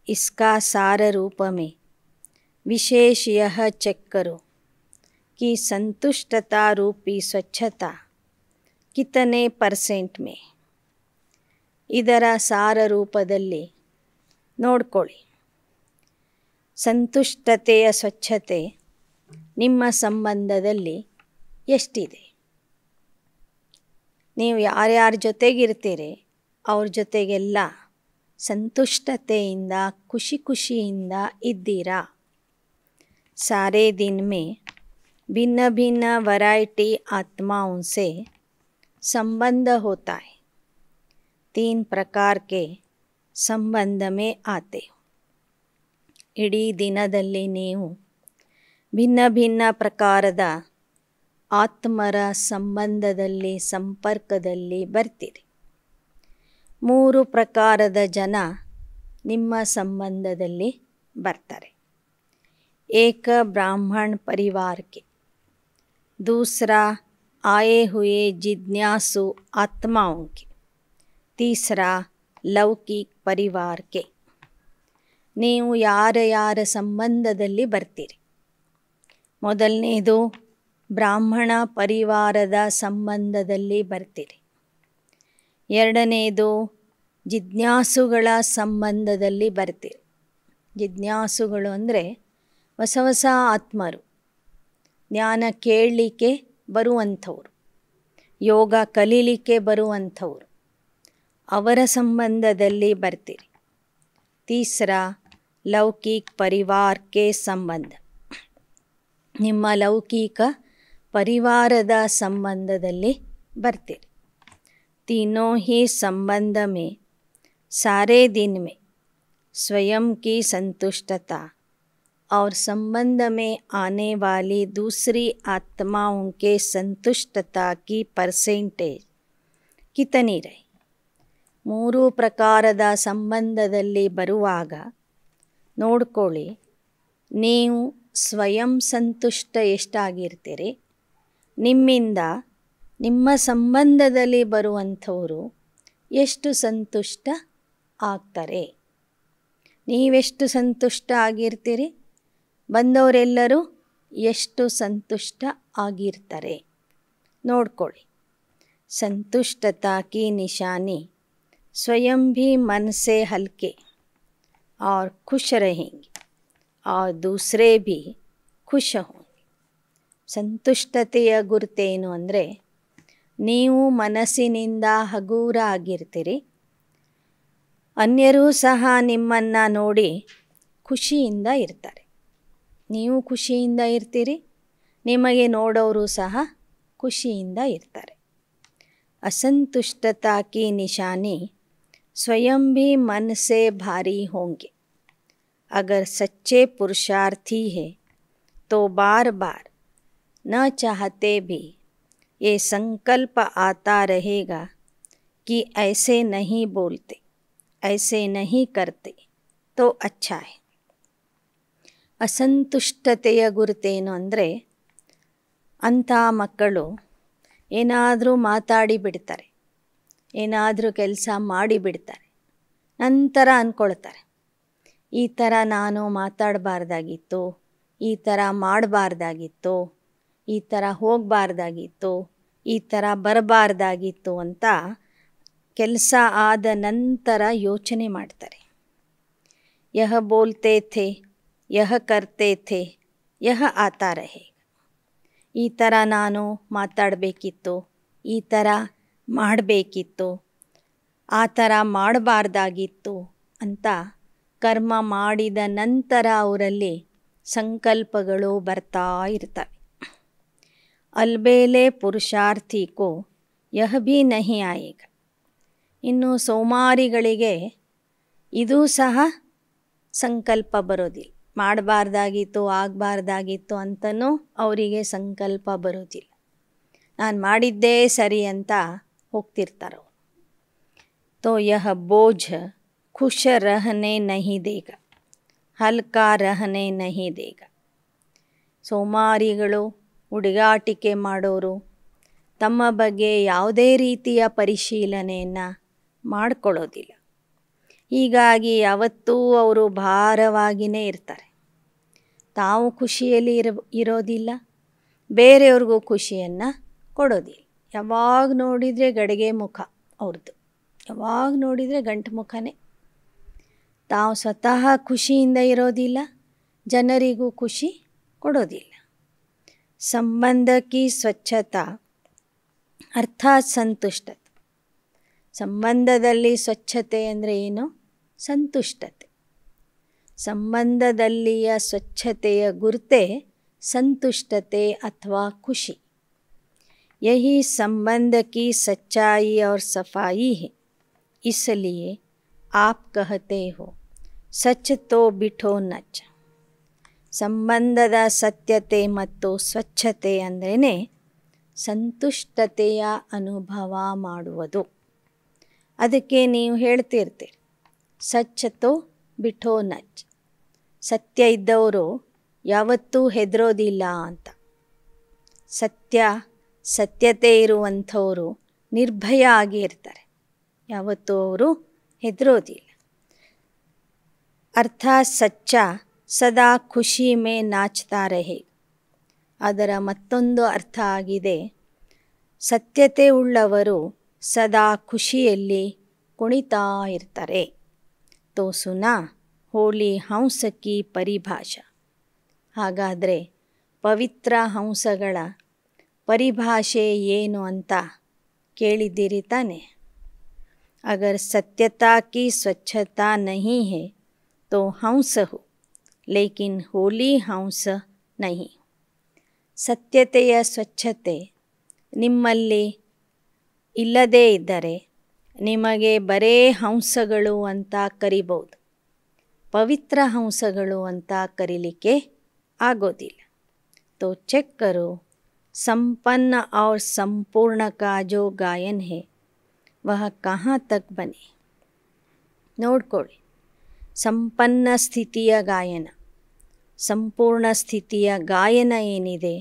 ಇಸ್ಕಾ ಸಾರ ರೂಪ ಮೇ विशेष यह चेक करो कि संतुष्टता रूपी स्वच्छता कितने % में. ಇದರ ಸಾರ ರೂಪದಲ್ಲಿ ನೋಡ್ಕೊಳ್ಳಿ. ಸಂತುಷ್ಟತೆಯ ಸ್ವಚ್ಛತೆ ನಿಮ್ಮ ಸಂಬಂಧದಲ್ಲಿ ಎಷ್ಟಿದೆ. ನೀವು ಯಾರ್ಯಾರ ಜೊತೆಗಿರ್ತೀರಿ ಅವ್ರ ಜೊತೆಗೆಲ್ಲ ಸಂತುಷ್ಟತೆಯಿಂದ ಖುಷಿ ಖುಷಿಯಿಂದ ಇದ್ದೀರಾ? सारे दिन में भिन्न भिन्न वैरायटी आत्माओं से संबंध होता है. 3 प्रकार के संबंध में आते हो. ಇಡೀ ದಿನದಲ್ಲಿ ನೀವು ಭಿನ್ನ ಭಿನ್ನ ಪ್ರಕಾರದ ಆತ್ಮರ ಸಂಬಂಧದಲ್ಲಿ ಸಂಪರ್ಕದಲ್ಲಿ ಬರ್ತೀರಿ. 3 ಪ್ರಕಾರದ ಜನ ನಿಮ್ಮ ಸಂಬಂಧದಲ್ಲಿ ಬರ್ತಾರೆ. एक ब्राह्मण परिवार के, दूसरा आए हुए जिज्ञासु आत्माओं के, तीसरा लौकिक परिवार के. ನೀವು ಯಾರ ಸಂಬಂಧದಲ್ಲಿ ಬರ್ತೀರಿ? ಮೊದಲನೇದು ಬ್ರಾಹ್ಮಣ ಪರಿವಾರದ ಸಂಬಂಧದಲ್ಲಿ ಬರ್ತೀರಿ. ಎರಡನೇದು ಜಿಜ್ಞಾಸುಗಳ ಸಂಬಂಧದಲ್ಲಿ ಬರ್ತೀರಿ. ಜಿಜ್ಞಾಸುಗಳು ಅಂದರೆ ಹೊಸ ಹೊಸ ಆತ್ಮರು, ಜ್ಞಾನ ಕೇಳಲಿಕ್ಕೆ ಬರುವಂಥವ್ರು, ಯೋಗ ಕಲೀಲಿಕ್ಕೆ ಬರುವಂಥವ್ರು, ಅವರ ಸಂಬಂಧದಲ್ಲಿ ಬರ್ತೀರಿ. ತೀಸರಾ ಲೌಕಿಕ ಪರಿವಾರಕ್ಕೆ ಸಂಬಂಧ. ನಿಮ್ಮ ಲೌಕಿಕ ಪರಿವಾರದ ಸಂಬಂಧದಲ್ಲಿ ಬರ್ತೀರಿ. तीनों ही संबंध में सारे दिन में स्वयं की संतुष्टता और संबंध में आने वाली दूसरी आत्माओं के संतुष्टता की परसेंटेज कितनी रही. ಮೂರು ಪ್ರಕಾರದ ಸಂಬಂಧದಲ್ಲಿ ಬರುವಾಗ ನೋಡ್ಕೊಳ್ಳಿ, ನೀವು ಸ್ವಯಂ ಸಂತುಷ್ಟ ಎಷ್ಟಾಗಿರ್ತೀರಿ, ನಿಮ್ಮಿಂದ ನಿಮ್ಮ ಸಂಬಂಧದಲ್ಲಿ ಬರುವಂಥವರು ಎಷ್ಟು ಸಂತುಷ್ಟ ಆಗ್ತಾರೆ. ನೀವೆಷ್ಟು ಸಂತುಷ್ಟ ಆಗಿರ್ತೀರಿ, ಬಂದವರೆಲ್ಲರೂ ಎಷ್ಟು ಸಂತುಷ್ಟ ಆಗಿರ್ತಾರೆ ನೋಡ್ಕೊಳ್ಳಿ. संतुष्टता की निशानी स्वयं भी मन से हल्के और खुश रहेंगे और दूसरे भी खुश होंगे. ಸಂತುಷ್ಟತೆಯ ಗುರುತೇನು ಅಂದರೆ, ನೀವು ಮನಸ್ಸಿನಿಂದ ಹಗೂರ ಆಗಿರ್ತೀರಿ, ಅನ್ಯರೂ ಸಹ ನಿಮ್ಮನ್ನು ನೋಡಿ ಖುಷಿಯಿಂದ ಇರ್ತಾರೆ. ನೀವು ಖುಷಿಯಿಂದ ಇರ್ತೀರಿ, ನಿಮಗೆ ನೋಡೋರು ಸಹ ಖುಷಿಯಿಂದ ಇರ್ತಾರೆ. असंतुष्टता की निशानी स्वयं भी मन से भारी होंगे. अगर सच्चे पुरुषार्थी है तो बार बार न चाहते भी ये संकल्प आता रहेगा कि ऐसे नहीं बोलते, ऐसे नहीं करते तो अच्छा है. ಅಸಂತುಷ್ಟತೆಯ ಗುರುತೇನು ಅಂದರೆ, ಅಂಥ ಮಕ್ಕಳು ಏನಾದರೂ ಮಾತಾಡಿ ಬಿಡ್ತಾರೆ, ಏನಾದರೂ ಕೆಲಸ ಮಾಡಿಬಿಡ್ತಾರೆ, ನಂತರ ಅಂದ್ಕೊಳ್ತಾರೆ, ಈ ಥರ ನಾನು ಮಾತಾಡಬಾರ್ದಾಗಿತ್ತು, ಈ ಥರ ಮಾಡಬಾರ್ದಾಗಿತ್ತು, ಈ ಥರ ಹೋಗಬಾರ್ದಾಗಿತ್ತು, ಈ ಥರ ಬರಬಾರ್ದಾಗಿತ್ತು ಅಂತ ಕೆಲಸ ಆದ ನಂತರ ಯೋಚನೆ ಮಾಡ್ತಾರೆ. ಯಹ ಬೋಲ್ತೆ ಥೆ, ಯಹ ಕರ್ತೆ ಥೆ, ಯಹ ಆತಾ ರಹೆ. ಈ ಥರ ನಾನು ಮಾತಾಡಬೇಕಿತ್ತು, ಈ ಥರ ಮಾಡಬೇಕಿತ್ತು, ಆ ಥರ ಮಾಡಬಾರ್ದಾಗಿತ್ತು ಅಂತ ಕರ್ಮ ಮಾಡಿದ ನಂತರ ಅವರಲ್ಲಿ ಸಂಕಲ್ಪಗಳು ಬರ್ತಾ ಇರ್ತವೆ. ಅಲ್ಬೇಲೆ ಪುರುಷಾರ್ಥಿ ಕೋ ಯಹ ಭೀ ನಹಿ ಆಯೇಗ. ಇನ್ನು ಸೋಮಾರಿಗಳಿಗೆ ಇದೂ ಸಹ ಸಂಕಲ್ಪ ಬರೋದಿಲ್ಲ. ಮಾಡಬಾರ್ದಾಗಿತ್ತು, ಆಗಬಾರ್ದಾಗಿತ್ತು ಅಂತನೂ ಅವರಿಗೆ ಸಂಕಲ್ಪ ಬರೋದಿಲ್ಲ. ನಾನು ಮಾಡಿದ್ದೇ ಸರಿ ಅಂತ ಹೋಗ್ತಿರ್ತಾರೆ. ತೋ ಯಹ ಬೋझ ಖುಷ ರಹನೆ ನಹಿ ದೇಗ, ಹಲ್ಕಾ ರಹನೆ ನಹಿ ದೇಗ. ಸೋಮಾರಿಗಳು, ಹುಡುಗಾಟಿಕೆ ಮಾಡೋರು ತಮ್ಮ ಬಗ್ಗೆ ಯಾವುದೇ ರೀತಿಯ ಪರಿಶೀಲನೆಯನ್ನು ಮಾಡಿಕೊಳ್ಳೋದಿಲ್ಲ. ಹೀಗಾಗಿ ಯಾವತ್ತೂ ಅವರು ಭಾರವಾಗಿಯೇ ಇರ್ತಾರೆ. ತಾವು ಖುಷಿಯಲ್ಲಿ ಇರೋದಿಲ್ಲ, ಬೇರೆಯವ್ರಿಗೂ ಖುಷಿಯನ್ನು ಕೊಡೋದಿಲ್ಲ. ಯಾವಾಗ ನೋಡಿದರೆ ಗಡಿಗೆ ಮುಖ ಅವ್ರದ್ದು, ಯಾವಾಗ ನೋಡಿದರೆ ಗಂಟು ಮುಖನೇ. ತಾವು ಸ್ವತಃ ಖುಷಿಯಿಂದ ಇರೋದಿಲ್ಲ, ಜನರಿಗೂ ಖುಷಿ ಕೊಡೋದಿಲ್ಲ. ಸಂಬಂಧ ಕಿ ಸ್ವಚ್ಛತಾ ಅರ್ಥಾತ್ ಸಂತುಷ್ಟತೆ. ಸಂಬಂಧದಲ್ಲಿ ಸ್ವಚ್ಛತೆ ಅಂದರೆ ಏನು? ಸಂತುಷ್ಟತೆ. ಸಂಬಂಧದಲ್ಲಿಯ ಸ್ವಚ್ಛತೆಯ ಗುರುತೇ ಸಂತುಷ್ಟತೆ ಅಥವಾ ಖುಷಿ. ಯಹಿ ಸಂಬಂಧ ಕಿ ಸಚ್ಚಾಯಿ और सफाई है, इसलिए आप कहते हो ಸಚ್ ತೋ ಬಿಠೋ ನಚ್. ಸಂಬಂಧದ ಸತ್ಯತೆ ಮತ್ತು ಸ್ವಚ್ಛತೆ ಅಂದ್ರೇ ಸಂತುಷ್ಟತೆಯ ಅನುಭವ ಮಾಡುವುದು. ಅದಕ್ಕೆ ನೀವು ಹೇಳ್ತಿರ್ತೀರಿ, ಸಚ್ ತೋ ಬಿಠೋ ನಚ್. ಸತ್ಯ ಇದ್ದವರು ಯಾವತ್ತೂ ಹೆದರೋದಿಲ್ಲ ಅಂತ. ಸತ್ಯತೆ ಇರುವಂಥವರು ನಿರ್ಭಯ ಆಗಿ ಇರ್ತಾರೆ, ಯಾವತ್ತೂ ಅವರು ಹೆದರೋದಿಲ್ಲ. ಅರ್ಥಾತ್ ಸಚ್ಚ ಸದಾ ಖುಷಿ ಮೇ ನಾಚ್ತಾ ರಹೆ. ಅದರ ಮತ್ತೊಂದು ಅರ್ಥ ಆಗಿದೆ, ಸತ್ಯತೆ ಉಳ್ಳವರು ಸದಾ ಖುಷಿಯಲ್ಲಿ ಕುಣಿತಾ ಇರ್ತಾರೆ. ತೋ ಸುನಾ ಹೋಲಿ ಹಂಸ ಕಿ ಪರಿಭಾಷಾ. ಹಾಗಾದರೆ ಪವಿತ್ರ ಹಂಸಗಳ ಪರಿಭಾಷೆ ಏನು ಅಂತ ಕೇಳಿದ್ದೀರಿ ತಾನೆ? ಅಗರ್ ಸತ್ಯತಾ ಕಿ ಸ್ವಚ್ಛತಾ ನಹಿ ಹೈ ತೋ ಹಂಸ ಹೋ, ಲೇಕಿನ್ ಹೋಲಿ ಹಂಸ ನಹಿ. ಸತ್ಯತೆಯ ಸ್ವಚ್ಛತೆ ನಿಮ್ಮಲ್ಲಿ ಇಲ್ಲದೇ ಇದ್ದರೆ ನಿಮಗೆ ಬರೇ ಹಂಸಗಳು ಅಂತ ಕರಿಬೋದು, ಪವಿತ್ರ ಹಂಸಗಳು ಅಂತ ಕರೀಲಿಕ್ಕೆ ಆಗೋದಿಲ್ಲ. तो चेक करो संपन्न और संपूर्ण का जो गायन है वह कहाँ तक बने. ನೋಡ್ಕೊಳ್ಳಿ, ಸಂಪನ್ನ ಸ್ಥಿತಿಯ ಗಾಯನ, ಸಂಪೂರ್ಣ ಸ್ಥಿತಿಯ ಗಾಯನ ಏನಿದೆ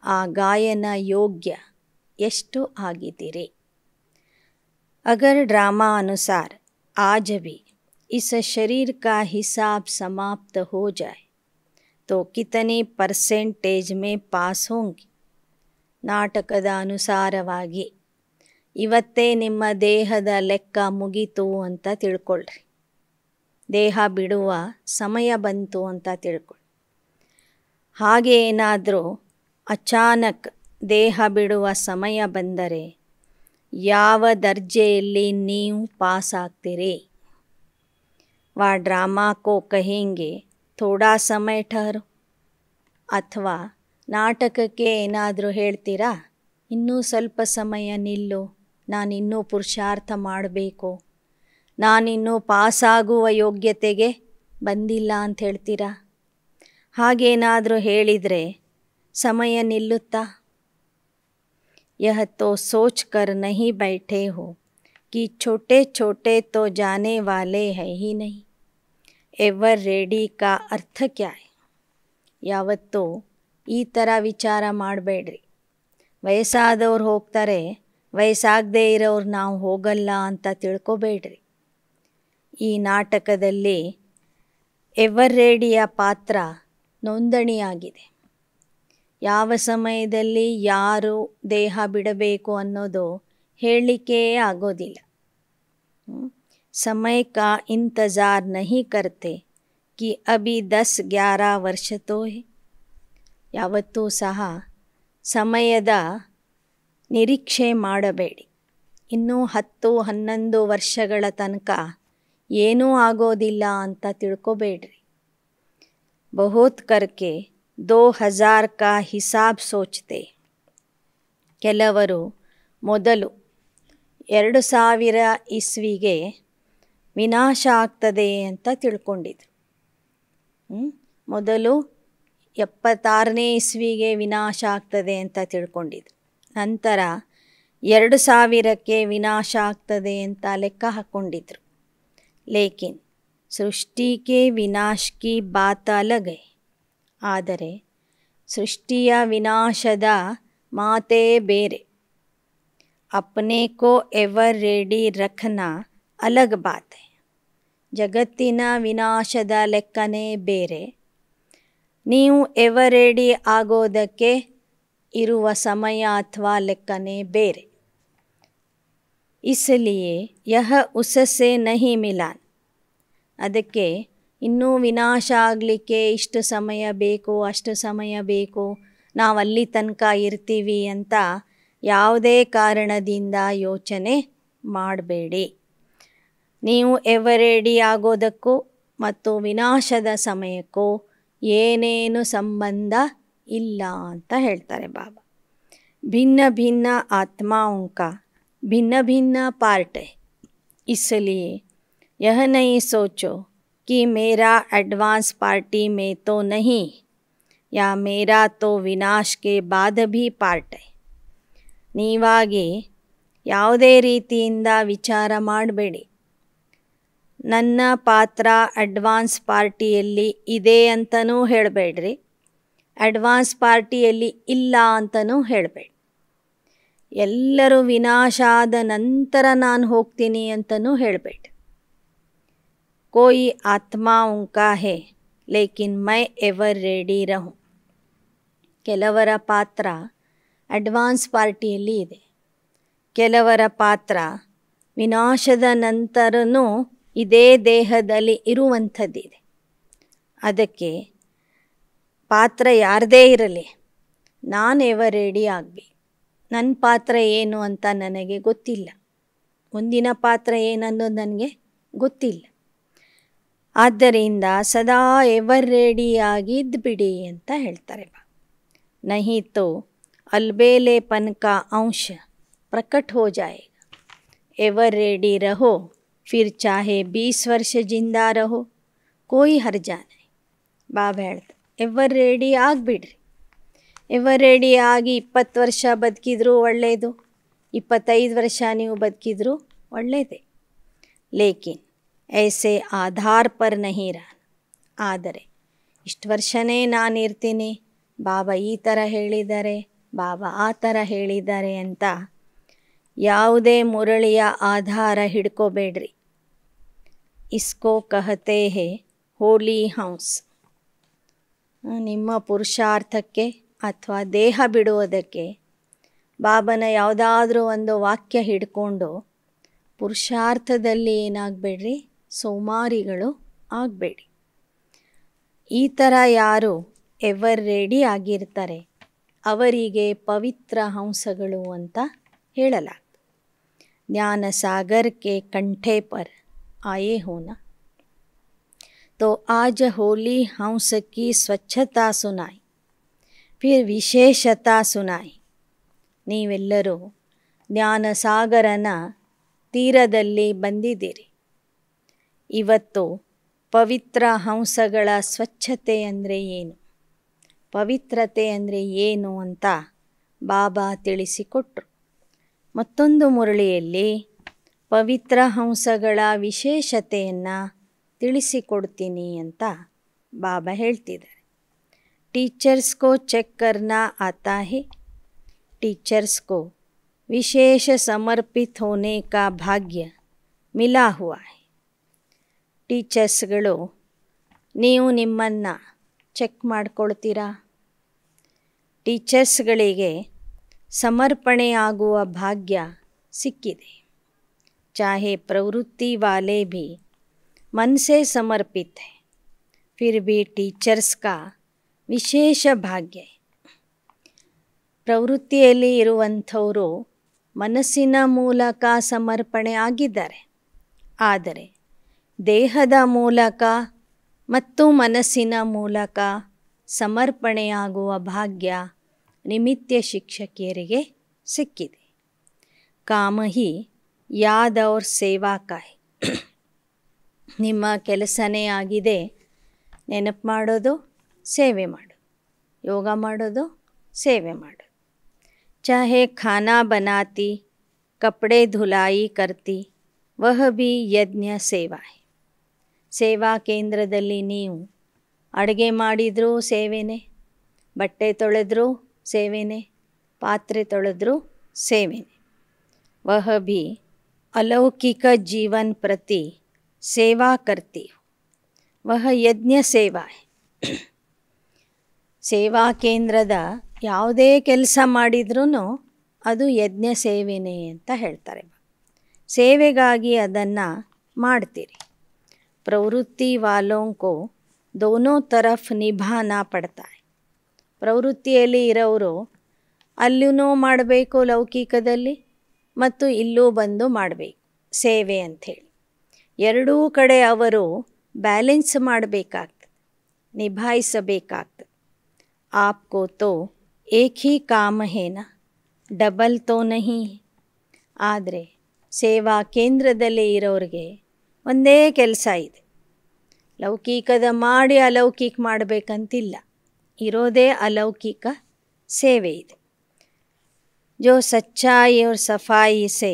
ಆ ಗಾಯನ ಯೋಗ್ಯ ಎಷ್ಟು ಆಗಿದ್ದೀರಿ. अगर ड्रामा अनुसार आज भी इस शरीर का हिसाब समाप्त हो जाए तो कितने परसेंटेज में पास होंगे. ನಾಟಕದ ಅನುಸಾರವಾಗಿ ಇವತ್ತೇ ನಿಮ್ಮ ದೇಹದ ಲೆಕ್ಕ ಮುಗೀತು ಅಂತ ತಿಳ್ಕೊಳ್ರಿ, ದೇಹ ಬಿಡುವ ಸಮಯ ಬಂತು ಅಂತ ತಿಳ್ಕೊಳ್ಳಿ. ಹಾಗೆ ಏನಾದರೂ ಅಚಾನಕ್ ದೇಹ ಬಿಡುವ ಸಮಯ ಬಂದರೆ ಯಾವ ದರ್ಜೆಯಲ್ಲಿ ನೀವು ಪಾಸ್ ಆಗ್ತೀರಿ. ವಾ ಡ್ರಾಮಾ ಕೋ ಕಹೆಂಗೆ ಥೋಡಾ ಸಮಯ ठहरो, ಅಥವಾ ನಾಟಕಕ್ಕೆ ಏನಾದರೂ ಹೇಳ್ತೀರಾ, ಇನ್ನೂ ಸ್ವಲ್ಪ ಸಮಯ ನಿಲ್ಲು, ನಾನಿನ್ನೂ ಪುರುಷಾರ್ಥ ಮಾಡಬೇಕು, ನಾನಿನ್ನೂ ಪಾಸಾಗುವ ಯೋಗ್ಯತೆಗೆ ಬಂದಿಲ್ಲ ಅಂತ ಹೇಳ್ತೀರಾ. ಹಾಗೇನಾದರೂ ಹೇಳಿದರೆ ಸಮಯ ನಿಲ್ಲುತ್ತಾ. यह तो सोच कर नहीं बैठे हो कि छोटे छोटे तो जाने वाले हैं ही नहीं. एवर रेडी का अर्थ क्या है. ಯಾವತ್ತೂ ಈ ಥರ ವಿಚಾರ ಮಾಡಬೇಡ್ರಿ. ವಯಸ್ಸಾದವ್ರು ಹೋಗ್ತಾರೆ, ವಯಸ್ಸಾಗದೇ ಇರೋರು ನಾವು ಹೋಗಲ್ಲ ಅಂತ ತಿಳ್ಕೊಬೇಡ್ರಿ. ಈ ನಾಟಕದಲ್ಲಿ ಎವರ್ ರೆಡಿಯ ಪಾತ್ರ ನೋಂದಣಿಯಾಗಿದೆ. ಯಾವ ಸಮಯದಲ್ಲಿ ಯಾರು ದೇಹ ಬಿಡಬೇಕು ಅನ್ನೋದು ಹೇಳಲಿಕ್ಕೇ ಆಗೋದಿಲ್ಲ. समय का इंतज़ार नहीं करते कि अभी 10-11 ವರ್ಷ ತೋ ಹೇ. ಯಾವತ್ತೂ ಸಹ ಸಮಯದ ನಿರೀಕ್ಷೆ ಮಾಡಬೇಡಿ. ಇನ್ನೂ 10-11 ವರ್ಷಗಳ ತನಕ ಏನೂ ಆಗೋದಿಲ್ಲ ಅಂತ ತಿಳ್ಕೊಬೇಡ್ರಿ. ಬಹುತ್ ಕರ್ಕೆ 2000 का हिसाब सोचते. ಕೆಲವರು ಮೊದಲು 2000 ಇಸ್ವಿಗೆ ವಿನಾಶ ಆಗ್ತದೆ ಅಂತ ತಿಳ್ಕೊಂಡಿದ್ರು. ಮೊದಲು 76ನೇ ಇಸ್ವಿಗೆ ವಿನಾಶ ಆಗ್ತದೆ ಅಂತ ತಿಳ್ಕೊಂಡಿದ್ರು. ನಂತರ 2000ಕ್ಕೆ ವಿನಾಶ ಆಗ್ತದೆ ಅಂತ ಲೆಕ್ಕ ಹಾಕ್ಕೊಂಡಿದ್ರು. ಲೇಕಿನ್ ಸೃಷ್ಟಿಗೆ ವಿನಾಶ ಕಿ ಬಾತ್ ಅಲಗ್ ಹೈ. ಆದರೆ ಸೃಷ್ಟಿಯ ವಿನಾಶದ ಮಾತೇ ಬೇರೆ. ಅಪ್ನೆ ಕೋ ಎವರ್ ರೆಡಿ ರಖನಾ ಅಲಗ್ ಬಾತ್ ಹೈ. ಜಗತ್ತಿನ ವಿನಾಶದ ಲೆಕ್ಕನೇ ಬೇರೆ, ನೀವು ಎವರ್ ರೆಡಿ ಆಗೋದಕ್ಕೆ ಇರುವ ಸಮಯ ಅಥವಾ ಲೆಕ್ಕನೇ ಬೇರೆ. ಇಸ್ಲಿಯೇ ಯಹ ಉಸ್ಸೆ ನಹಿ ಮಿಲಾನ್. ಅದಕ್ಕೆ ಇನ್ನೂ ವಿನಾಶ ಆಗಲಿಕ್ಕೆ ಇಷ್ಟು ಸಮಯ ಬೇಕು, ಅಷ್ಟು ಸಮಯ ಬೇಕು, ನಾವು ಅಲ್ಲಿ ತನಕ ಇರ್ತೀವಿ ಅಂತ ಯಾವುದೇ ಕಾರಣದಿಂದ ಯೋಚನೆ ಮಾಡಬೇಡಿ. ನೀವು ಎವರ್ ರೆಡಿ ಆಗೋದಕ್ಕೂ ಮತ್ತು ವಿನಾಶದ ಸಮಯಕ್ಕೂ ಏನೇನು ಸಂಬಂಧ ಇಲ್ಲ ಅಂತ ಹೇಳ್ತಾರೆ ಬಾಬಾ. ಭಿನ್ನ ಭಿನ್ನ ಆತ್ಮಾओं का भिन्न भिन्न पार्ट है. इसलिए यह नहीं सोचो कि मेरा एडवांस पार्टी में तो नहीं, या मेरा तो विनाश के बाद भी पार्ट है. ನೀವಾಗಿ ಯಾವುದೇ ರೀತಿಯಿಂದ ವಿಚಾರ ಮಾಡಬೇಡಿ. ನನ್ನ ಪಾತ್ರ ಅಡ್ವಾನ್ಸ್ ಪಾರ್ಟಿಯಲ್ಲಿ ಇದೆ ಅಂತಲೂ ಹೇಳಬೇಡ್ರಿ, ಅಡ್ವಾನ್ಸ್ ಪಾರ್ಟಿಯಲ್ಲಿ ಇಲ್ಲ ಅಂತಲೂ ಹೇಳಬೇಡಿ. ಎಲ್ಲರೂ ವಿನಾಶ ಆದ ನಂತರ ನಾನು ಹೋಗ್ತೀನಿ ಅಂತಲೂ ಹೇಳಬೇಡಿ. कोई आत्माओं का है लेकिन मैं एवर रेडी रहूं. ಕೆಲವರ ಪಾತ್ರ ಅಡ್ವಾನ್ಸ್ ಪಾರ್ಟಿಯಲ್ಲಿ ಇದೆ, ಕೆಲವರ ಪಾತ್ರ ವಿನಾಶದ ನಂತರನೂ ಇದೇ ದೇಹದಲ್ಲಿ ಇರುವಂಥದ್ದಿದೆ. ಅದಕ್ಕೆ ಪಾತ್ರ ಯಾರದೇ ಇರಲಿ, ನಾನು ಎವರ್ ರೆಡಿ ಆಗಬೇಕು. ನನ್ನ ಪಾತ್ರ ಏನು ಅಂತ ನನಗೆ ಗೊತ್ತಿಲ್ಲ, ಮುಂದಿನ ಪಾತ್ರ ಏನನ್ನೋದು ನನಗೆ ಗೊತ್ತಿಲ್ಲ. ಆದ್ದರಿಂದ ಸದಾ ಎವರ್ ರೆಡಿಯಾಗಿದ್ದು ಬಿಡಿ ಅಂತ ಹೇಳ್ತಾರೆ. नहीं तो अलबेलेपन का अंश प्रकट हो जाएगा। एवर रेडी रहो, फिर चाहे 20 वर्ष जिंदा रहो, कोई हर्जा नहीं. ಬಾಬಾ ಹೇಳ್ತಾರೆ, ಎವರ್ ರೆಡಿ ಆಗಿಬಿಡ್ರಿ. ಎವರ್ ರೆಡಿ ಆಗಿ 20 ವರ್ಷ ಬದುಕಿದ್ರೂ ಒಳ್ಳೆಯದು, 25 ವರ್ಷ ನೀವು ಬದುಕಿದ್ರೂ ಒಳ್ಳೆಯದೇ. ಲೇಕಿನ್ ಐಸೆ ಆಧಾರ್ ಪರ್ ನಹೀ ರಹ. ಆದರೆ ಇಷ್ಟು ವರ್ಷನೇ ನಾನು ಇರ್ತೀನಿ, ಬಾಬಾ ಈ ಥರ ಹೇಳಿದ್ದಾರೆ, ಬಾಬಾ ಆ ಥರ ಹೇಳಿದ್ದಾರೆ ಅಂತ ಯಾವುದೇ ಮುರಳಿಯ ಆಧಾರ ಹಿಡ್ಕೋಬೇಡ್ರಿ. ಇಸ್ಕೋ ಕಹತೆ ಹೇ ಹೋಲಿ ಹೌಸ್. ನಿಮ್ಮ ಪುರುಷಾರ್ಥಕ್ಕೆ ಅಥವಾ ದೇಹ ಬಿಡುವುದಕ್ಕೆ ಬಾಬನ ಯಾವುದಾದ್ರೂ ಒಂದು ವಾಕ್ಯ ಹಿಡ್ಕೊಂಡು ಪುರುಷಾರ್ಥದಲ್ಲಿ ಏನಾಗಬೇಡ್ರಿ, ಸೋಮಾರಿಗಳು ಆಗಬೇಡಿ. ಈ ಥರ ಯಾರು ಎವರ್ ರೆಡಿ ಆಗಿರ್ತಾರೆ ಅವರಿಗೆ ಪವಿತ್ರ ಹಂಸಗಳು ಅಂತ ಹೇಳಲಾಗ್ತದೆ. ಜ್ಞಾನ ಸಾಗರ್ ಕೆ ಕಂಠೆ ಪರ್ ಆಯೇ ಹೋನಾ. तो आज होली हंस की स्वच्छता सुनाई, फिर विशेषता सुनाई. ನೀವೆಲ್ಲರೂ ಜ್ಞಾನಸಾಗರನ ತೀರದಲ್ಲಿ ಬಂದಿದ್ದೀರಿ. ಇವತ್ತು ಪವಿತ್ರ ಹಂಸಗಳ ಸ್ವಚ್ಛತೆ ಅಂದರೆ ಏನು, ಪವಿತ್ರತೆ ಅಂದರೆ ಏನು ಅಂತ ಬಾಬಾ ತಿಳಿಸಿಕೊಟ್ರು. ಮತ್ತೊಂದು ಮುರಳಿಯಲ್ಲಿ ಪವಿತ್ರ ಹಂಸಗಳ ವಿಶೇಷತೆಯನ್ನು ತಿಳಿಸಿಕೊಡ್ತೀನಿ ಅಂತ ಬಾಬಾ ಹೇಳ್ತಿದ್ದಾರೆ. टीचर्स को चेक करना आता है, टीचर्स को विशेष समर्पित होने का भाग्य मिला हुआ है. ಟೀಚರ್ಸ್ಗಳು ನೀವು ನಿಮ್ಮನ್ನು ಚೆಕ್ ಮಾಡ್ಕೊಳ್ತೀರಾ? ಟೀಚರ್ಸ್ಗಳಿಗೆ ಸಮರ್ಪಣೆಯಾಗುವ ಭಾಗ್ಯ ಸಿಕ್ಕಿದೆ. ಚಾಹೆ ಪ್ರವೃತ್ತಿ ವಾಲೆ भी मन से समर्पित है, फिर भी टीचर्स का ವಿಶೇಷ ಭಾಗ್ಯ. ಪ್ರವೃತ್ತಿಯಲ್ಲಿ ಇರುವಂಥವರು ಮನಸ್ಸಿನ ಮೂಲಕ ಸಮರ್ಪಣೆ ಆಗಿದ್ದಾರೆ. ಆದರೆ ದೇಹದ ಮೂಲಕ ಮತ್ತು ಮನಸ್ಸಿನ ಮೂಲಕ ಸಮರ್ಪಣೆಯಾಗುವ ಭಾಗ್ಯ ನಿಮಿತ್ಯ ಶಿಕ್ಷಕಿಯರಿಗೆ ಸಿಕ್ಕಿದೆ. ಕಾಮ ಹಿ ಯಾದ್ ಔರ್ ಸೇವಾ ಕಾ ಹೈ. ನಿಮ್ಮ ಕೆಲಸನೇ ಆಗಿದೆ ನೆನಪು ಮಾಡೋದು, ಸೇವೆ ಮಾಡು, ಯೋಗ ಮಾಡೋದು, ಸೇವೆ ಮಾಡು. ಚಾಹೆ ಖಾನಾ ಬನಾತಿ, ಕಪಡೆ ಧುಲಾಯಿ ಕರ್ತಿ, ವಹ ಭಿ ಯಜ್ಞ ಸೇವಾ ಹೈ. ಸೇವಾ ಕೇಂದ್ರದಲ್ಲಿ ನೀವು ಅಡುಗೆ ಮಾಡಿದರೂ ಸೇವೆನೇ, ಬಟ್ಟೆ ತೊಳೆದ್ರೂ ಸೇವೆನೇ, ಪಾತ್ರೆ ತೊಳೆದ್ರೂ ಸೇವೆನೇ. ವಹ ಭಿ ಅಲೌಕಿಕ ಜೀವನ್ ಪ್ರತಿ ಸೇವಾ ಕರ್ತಿ ಹೋ, ವಹ ಯಜ್ಞ ಸೇವಾ ಹೈ. ಸೇವಾ ಕೇಂದ್ರದ ಯಾವುದೇ ಕೆಲಸ ಮಾಡಿದ್ರೂ ಅದು ಯಜ್ಞ ಸೇವೆನೇ ಅಂತ ಹೇಳ್ತಾರೆ. ಸೇವೆಗಾಗಿ ಅದನ್ನು ಮಾಡ್ತೀರಿ. ಪ್ರವೃತ್ತಿ ವಾಲೋಂಕೋ ದೋನೋ ತರಫ್ ನಿಭಾನಾ ಪಡ್ತಾ ಹೈ. ಪ್ರವೃತ್ತಿಯಲ್ಲಿ ಇರೋರು ಅಲ್ಲೂ ಮಾಡಬೇಕು ಲೌಕಿಕದಲ್ಲಿ, ಮತ್ತು ಇಲ್ಲೂ ಬಂದು ಮಾಡಬೇಕು ಸೇವೆ ಅಂಥೇಳಿ. ಎರಡೂ ಕಡೆ ಅವರು ಬ್ಯಾಲೆನ್ಸ್ ಮಾಡಬೇಕಾಗ್ತದೆ, ನಿಭಾಯಿಸಬೇಕಾಗ್ತದೆ. आपको तो एक ही काम है ना, ಡಬಲ್ ತೋ ನಹಿ. ಆದರೆ ಸೇವಾ ಕೇಂದ್ರದಲ್ಲಿ ಇರೋರಿಗೆ ಒಂದೇ ಕೆಲಸ ಇದೆ. ಲೌಕಿಕದ ಮಾಡಿ ಅಲೌಕಿಕ ಮಾಡಬೇಕಂತಿಲ್ಲ, ಇರೋದೇ ಅಲೌಕಿಕ ಸೇವೆ ಇದೆ. जो सच्चाई और सफाई से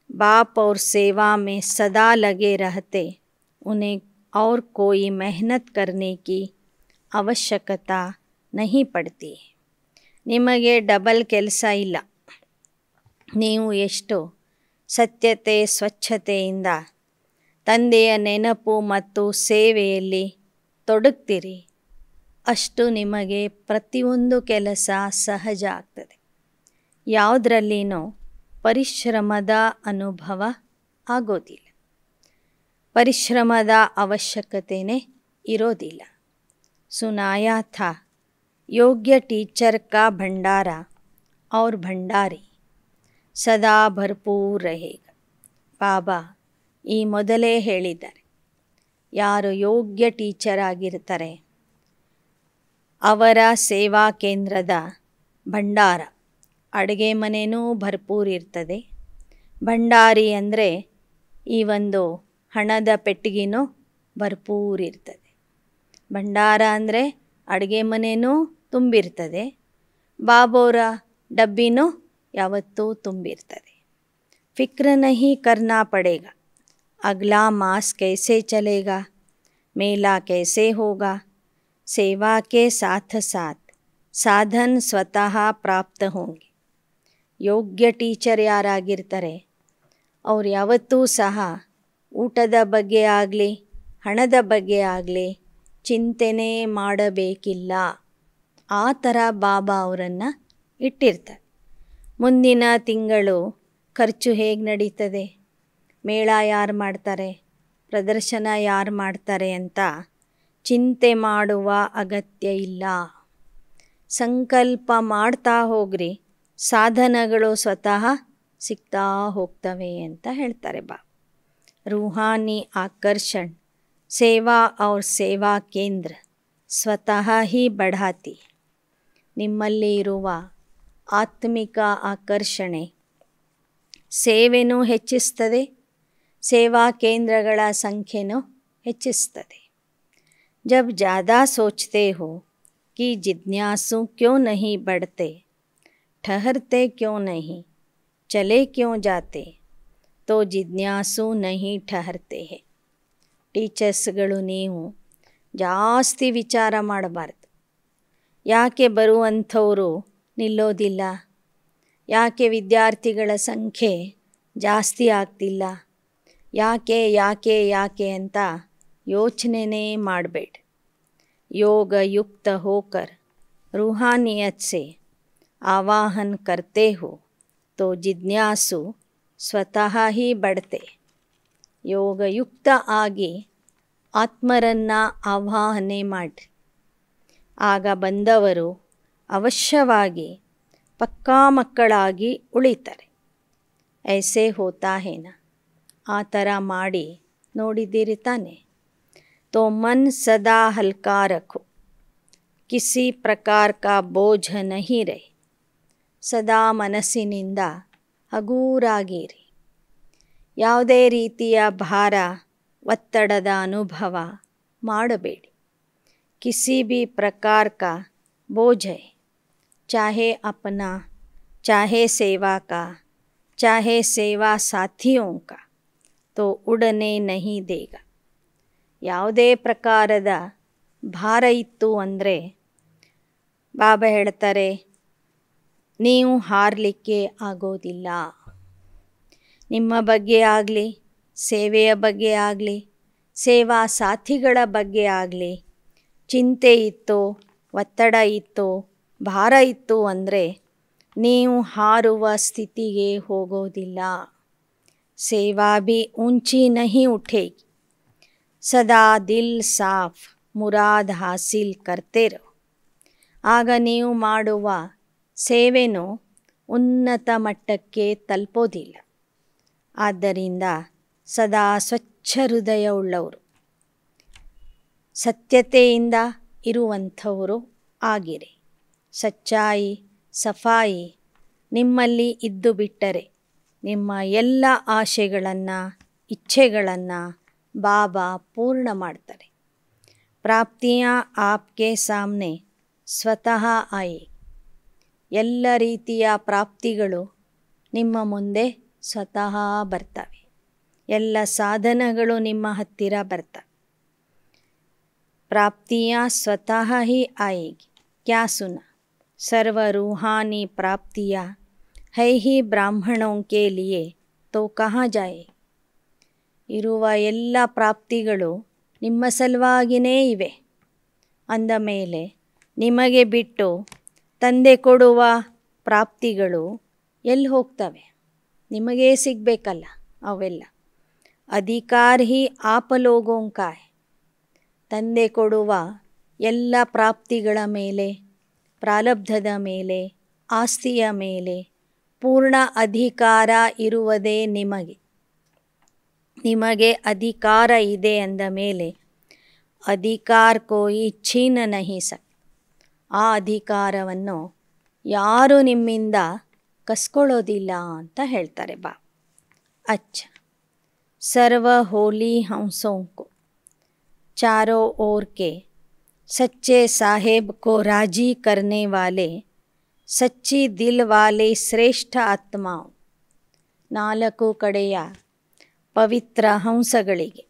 बाप और सेवा में सदा लगे रहते, उन्हें और कोई मेहनत करने की आवश्यकता नहीं पड़ती. ನಿಮಗೆ ಡಬಲ್ ಕೆಲಸ ಇಲ್ಲ. ನೀವು ಎಷ್ಟು ಸತ್ಯತೆ ಸ್ವಚ್ಛತೆಯಿಂದ ತಂದೆಯ ನೆನಪು ಮತ್ತು ಸೇವೆಯಲ್ಲಿ ತೊಡಗ್ತೀರಿ, ಅಷ್ಟು ನಿಮಗೆ ಪ್ರತಿಯೊಂದು ಕೆಲಸ ಸಹಜ ಆಗ್ತದೆ. ಯಾವುದರಲ್ಲಿನೂ ಪರಿಶ್ರಮದ ಅನುಭವ ಆಗೋದಿಲ್ಲ, ಪರಿಶ್ರಮದ ಅವಶ್ಯಕತೆಯೇ ಇರೋದಿಲ್ಲ. ಸುನಾಯಾ ಥಾ ಯೋಗ್ಯ ಟೀಚರ್ ಕಾ ಭಂಡಾರ और ಭಂಡಾರಿ ಸದಾ ಭರ್ಪೂರ್ रहेಗ. ಬಾಬಾ ಈ ಮೊದಲೇ ಹೇಳಿದ್ದಾರೆ, ಯಾರು ಯೋಗ್ಯ ಟೀಚರ್ ಆಗಿರ್ತಾರೆ ಅವರ ಸೇವಾ ಕೇಂದ್ರದ ಭಂಡಾರ ಅಡುಗೆ ಮನೆಯೂ ಭರ್ಪೂರ್ ಇರ್ತದೆ. ಭಂಡಾರಿ ಅಂದರೆ ಈ ಒಂದು ಹಣದ ಪೆಟ್ಟಿಗೆನೂ ಭರ್ಪೂರ್ ಇರ್ತದೆ. ಭಂಡಾರ ಅಂದರೆ ಅಡುಗೆ ಮನೆಯೂ ತುಂಬಿರ್ತದೆ, ಬಾಬೋರ ಡಬ್ಬಿನೂ ಯಾವತ್ತೂ ತುಂಬಿರ್ತದೆ. ಫಿಕ್ರ ನಹಿ ಕರ್ನಾ ಪಡೇಗ, ಅಗ್ಲಾ ಮಾಸ್ ಕೈಸೆ ಚಲೇಗಾ, ಮೇಲಾ ಕೈಸೆ ಹೋಗಾ, ಸೇವಾ ಕೆ ಸಾಥ್ ಸಾಥ್ ಸಾಧನ್ ಸ್ವತಃ ಪ್ರಾಪ್ತ ಹೋಂಗೆ. ಯೋಗ್ಯ ಟೀಚರ್ ಯಾರಾಗಿರ್ತಾರೆ ಅವ್ರು ಯಾವತ್ತೂ ಸಹ ಊಟದ ಬಗ್ಗೆ ಆಗಲಿ ಹಣದ ಬಗ್ಗೆ ಆಗಲಿ ಚಿಂತೆನೇ ಮಾಡಬೇಕಿಲ್ಲ. ಆ ಥರ ಬಾಬಾ ಅವರನ್ನು ಇಟ್ಟಿರ್ತಾರೆ. ಮುಂದಿನ ತಿಂಗಳು ಖರ್ಚು ಹೇಗೆ ನಡೀತದೆ, ಮೇಳ ಯಾರು ಮಾಡ್ತಾರೆ, ಪ್ರದರ್ಶನ ಯಾರು ಮಾಡ್ತಾರೆ ಅಂತ ಚಿಂತೆ ಮಾಡುವ ಅಗತ್ಯ ಇಲ್ಲ. ಸಂಕಲ್ಪ ಮಾಡ್ತಾ ಹೋಗ್ರಿ, ಸಾಧನಗಳು ಸ್ವತಃ ಸಿಗ್ತಾ ಹೋಗ್ತವೆ ಅಂತ ಹೇಳ್ತಾರೆ ಬಾ. ರೂಹಾನಿ ಆಕರ್ಷಣ್ ಸೇವಾ ಔರ್ ಸೇವಾ ಕೇಂದ್ರ ಸ್ವತಃ ಹಿ ಬಢಾತಿ. ನಿಮ್ಮಲ್ಲಿ ಇರುವ ಆತ್ಮಿಕ ಆಕರ್ಷಣೆ ಸೇವೆನೂ ಹೆಚ್ಚಿಸ್ತದೆ, ಸೇವಾ ಕೇಂದ್ರಗಳ ಸಂಖ್ಯೆನೂ ಹೆಚ್ಚಿಸ್ತದೆ. ಜಬ್ ಜ್ಯಾದಾ ಸೋಚ್ತೆ ಹೋ कि जिज्ञासु क्यों नहीं बढ़ते, ठहरते क्यों नहीं, चले क्यों जाते, तो जिज्ञासु नहीं ठहरते हैं. ಟೀಚರ್ಸ್ಗಳು ನೀವು ಜಾಸ್ತಿ ವಿಚಾರ ಮಾಡಬಾರ್ದು. ಯಾಕೆ ಬರುವಂಥವರು ನಿಲ್ಲೋದಿಲ್ಲ, ಯಾಕೆ ವಿದ್ಯಾರ್ಥಿಗಳ ಸಂಖ್ಯೆ ಜಾಸ್ತಿ ಆಗ್ತಿಲ್ಲ, ಯಾಕೆ ಯಾಕೆ ಯಾಕೆ ಅಂತ ಯೋಚನೆನೇ ಮಾಡಬೇಡಿ. योग युक्त होकर रूहानियत से आवाहन करते हो तो जिज्ञासु स्वतः ही बढ़ते. ಯೋಗಯುಕ್ತ ಆಗಿ ಆತ್ಮರನ್ನು ಆವಾಹನೆ ಮಾಡಿ, ಆಗ ಬಂದವರು ಅವಶ್ಯವಾಗಿ ಪಕ್ಕಾ ಮಕ್ಕಳಾಗಿ ಉಳಿತಾರೆ. ಐಸೆ ಹೋತಾ ಹೇನ, ಆ ಥರ ಮಾಡಿ ನೋಡಿದ್ದೀರಿ ತಾನೆ. तो मन सदा हल्का रखो, किसी प्रकार का बोझ नहीं रहे. ಸದಾ ಮನಸ್ಸಿನಿಂದ ಹಗೂರಾಗಿರಿ, ಯಾವುದೇ ರೀತಿಯ ಭಾರ ಒತ್ತಡದ ಅನುಭವ ಮಾಡಬೇಡಿ. किसी भी प्रकार का बोझ है, चाहे अपना, चाहे सेवा का, चाहे सेवा साथियों का, तो उड़ने नहीं देगा. ಯಾವುದೇ ಪ್ರಕಾರದ ಭಾರ ಇತ್ತು ಅಂದರೆ ಬಾಬಾ ಹೇಳ್ತಾರೆ, ನೀವು ಹಾರಲಿಕ್ಕೆ ಆಗೋದಿಲ್ಲ. ನಿಮ್ಮ ಬಗ್ಗೆ ಆಗಲಿ, ಸೇವೆಯ ಬಗ್ಗೆ ಆಗಲಿ, ಸೇವಾ ಸಾಥಿಗಳ ಬಗ್ಗೆ ಆಗಲಿ ಚಿಂತೆ ಇತ್ತು, ಒತ್ತಡ ಇತ್ತು, ಭಾರ ಇತ್ತು ಅಂದರೆ ನೀವು ಹಾರುವ ಸ್ಥಿತಿಗೆ ಹೋಗೋದಿಲ್ಲ. ಸೇವಾ ಭಿ ಊಂಚಿ ನಹಿ ಉಠೇಗಿ, ಸದಾ ದಿಲ್ ಸಾಫ್ ಮುರಾದ್ ಹಾಸಿಲ್ ಕರ್ತೆ ರಹೋ. ಆಗ ನೀವು ಮಾಡುವ ಸೇವೆನೂ ಉನ್ನತ ಮಟ್ಟಕ್ಕೆ ತಲುಪೋದಿಲ್ಲ. ಆದ್ದರಿಂದ ಸದಾ ಸ್ವಚ್ಛ ಹೃದಯ ಉಳ್ಳವರು, ಸತ್ಯತೆಯಿಂದ ಇರುವಂಥವರು ಆಗಿರಿ. ಸಚ್ಚಾಯಿ ಸಫಾಯಿ ನಿಮ್ಮಲ್ಲಿ ಇದ್ದು ಬಿಟ್ಟರೆ ನಿಮ್ಮ ಎಲ್ಲ ಆಶೆಗಳನ್ನು ಇಚ್ಛೆಗಳನ್ನು ಬಾಬಾ ಪೂರ್ಣ ಮಾಡ್ತಾರೆ. ಪ್ರಾಪ್ತಿಯಾ ಆಪ್ಕೆ ಸಾಮ್ನೆ ಸ್ವತಃ ಆಯಿ. ಎಲ್ಲ ರೀತಿಯ ಪ್ರಾಪ್ತಿಗಳು ನಿಮ್ಮ ಮುಂದೆ ಸ್ವತಃ ಬರ್ತವೆ. ಎಲ್ಲ ಸಾಧನಗಳು ನಿಮ್ಮ ಹತ್ತಿರ ಬರ್ತವೆ. ಪ್ರಾಪ್ತಿಯಾ ಸ್ವತಃ ಹಿ ಆಯೇಗಿ. ಕ್ಯಾ ಸುನಾ, ಸರ್ವ ರೂಹಾನಿ ಪ್ರಾಪ್ತಿಯಾ ಹೈ ಹಿ ಬ್ರಾಹ್ಮಣೋಂ ಕೆ ಲಿಯೇ ತೋ ಕಹಾ ಜಾಯೇ. ಇರುವ ಎಲ್ಲ ಪ್ರಾಪ್ತಿಗಳು ನಿಮ್ಮ ಸಲುವಾಗಿಯೇ ಇವೆ ಅಂದ ಮೇಲೆ ನಿಮಗೆ ಬಿಟ್ಟು ತಂದೆ ಕೊಡುವ ಪ್ರಾಪ್ತಿಗಳು ಎಲ್ಲಿ ಹೋಗ್ತವೆ? ನಿಮಗೇ ಸಿಗಬೇಕಲ್ಲ ಅವೆಲ್ಲ. ಅಧಿಕಾರ ಹಿ ಆಪ ಲೋಗೋಂ ಕಾ ಹೈ. ತಂದೆ ಕೊಡುವ ಎಲ್ಲ ಪ್ರಾಪ್ತಿಗಳ ಮೇಲೆ, ಪ್ರಾರಬ್ಧದ ಮೇಲೆ, ಆಸ್ತಿಯ ಮೇಲೆ ಪೂರ್ಣ ಅಧಿಕಾರ ಇರುವುದೇ ನಿಮಗೆ. ನಿಮಗೆ ಅಧಿಕಾರ ಇದೆ ಅಂದ ಮೇಲೆ ಅಧಿಕಾರ ಕೋಯಿ ಛೀನ ನಹಿ ಸಕ್. ಆ ಅಧಿಕಾರವನ್ನು ಯಾರೂ ನಿಮ್ಮಿಂದ ಕಸ್ಕೊಳ್ಳೋದಿಲ್ಲ ಅಂತ ಹೇಳ್ತಾರೆ ಬಾ. ಅಚ್ಚ ಸರ್ವ ಹೋಲಿ ಹಂಸೋं को चारों ओर के सच्चे साहेब को राजी करने वाले सच्ची दिल वाले ಶ್ರೇಷ್ಠ ಆತ್ಮಾವು. 4 ಕಡೆಯ ಪವಿತ್ರ ಹಂಸಗಳಿಗೆ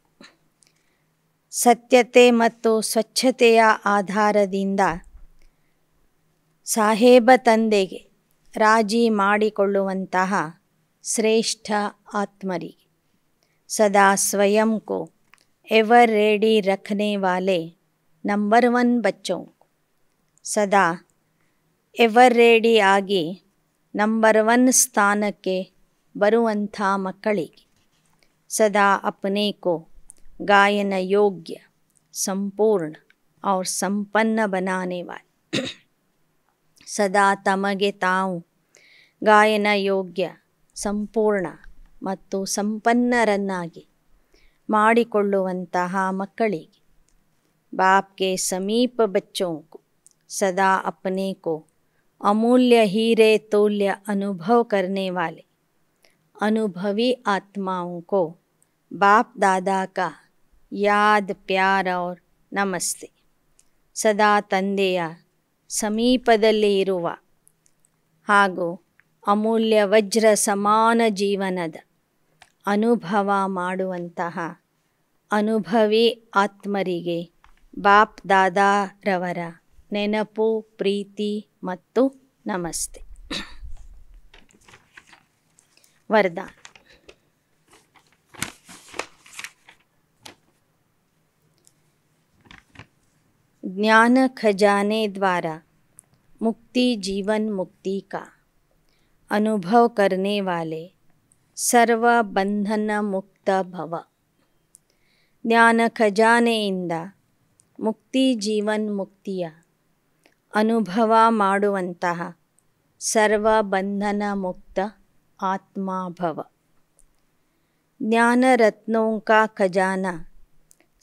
ಸತ್ಯತೆ ಮತ್ತು ಸ್ವಚ್ಛತೆಯ ಆಧಾರದಿಂದ ಸಾಹೇಬ ತಂದೆಗೆ ರಾಜಿ ಮಾಡಿಕೊಳ್ಳುವಂತಹ ಶ್ರೇಷ್ಠ ಆತ್ಮರಿಗೆ, ಸದಾ ಸ್ವಯಂ ಕೋ ಎವರ್ ರೆಡಿ ರಖನೆ ವಾಲೆ ನಂಬರ್ 1 ಬಚ್ಚೋं को, ಸದಾ ಎವರ್ ರೆಡಿ ಆಗಿ ನಂಬರ್ 1 ಸ್ಥಾನಕ್ಕೆ ಬರುವಂಥ ಮಕ್ಕಳಿಗೆ, ಸದಾ ಅಪನೆ ಕೋ गायन योग्य संपूर्ण और संपन्न बनाने वाले, ಸದಾ ತಮಗೆ ತಾವು ಗಾಯನ ಯೋಗ್ಯ, ಸಂಪೂರ್ಣ ಮತ್ತು ಸಂಪನ್ನರನ್ನಾಗಿ ಮಾಡಿಕೊಳ್ಳುವಂತಹ ಮಕ್ಕಳಿಗೆ, ಬಾಪ್ ಕೆ ಸಮೀಪ ಬಚ್ಚೋं को सदा अपने को अमूल्य हीरे तुल्य अनुभव करने वाले अनुभवी आत्माओं को बाप दादा का याद प्यार और ನಮಸ್ತೆ. ಸದಾ ತಂದೆಯ ಸಮೀಪದಲ್ಲಿ ಇರುವ ಹಾಗೂ ಅಮೂಲ್ಯ ವಜ್ರ ಸಮಾನ ಜೀವನದ ಅನುಭವ ಮಾಡುವಂತಹ ಅನುಭವಿ ಆತ್ಮರಿಗೆ ಬಾಪ್ ದಾದಾರವರ ನೆನಪು, ಪ್ರೀತಿ ಮತ್ತು ನಮಸ್ತೆ. ವರದಾನ. ज्ञान खजाने द्वारा मुक्ति जीवन मुक्ति का अनुभव करने वाले सर्व ಬಂಧನ ಮುಕ್ತ ಭವ. ಜ್ಞಾನ ಖಜಾನೆಯಿಂದ ಮುಕ್ತಿ ಜೀವನ್ ಮುಕ್ತಿಯ ಅನುಭವ ಮಾಡುವಂತಹ ಸರ್ವ ಬಂಧನ ಮುಕ್ತ ಆತ್ಮ ಭವ. ज्ञान रत्नों का खजाना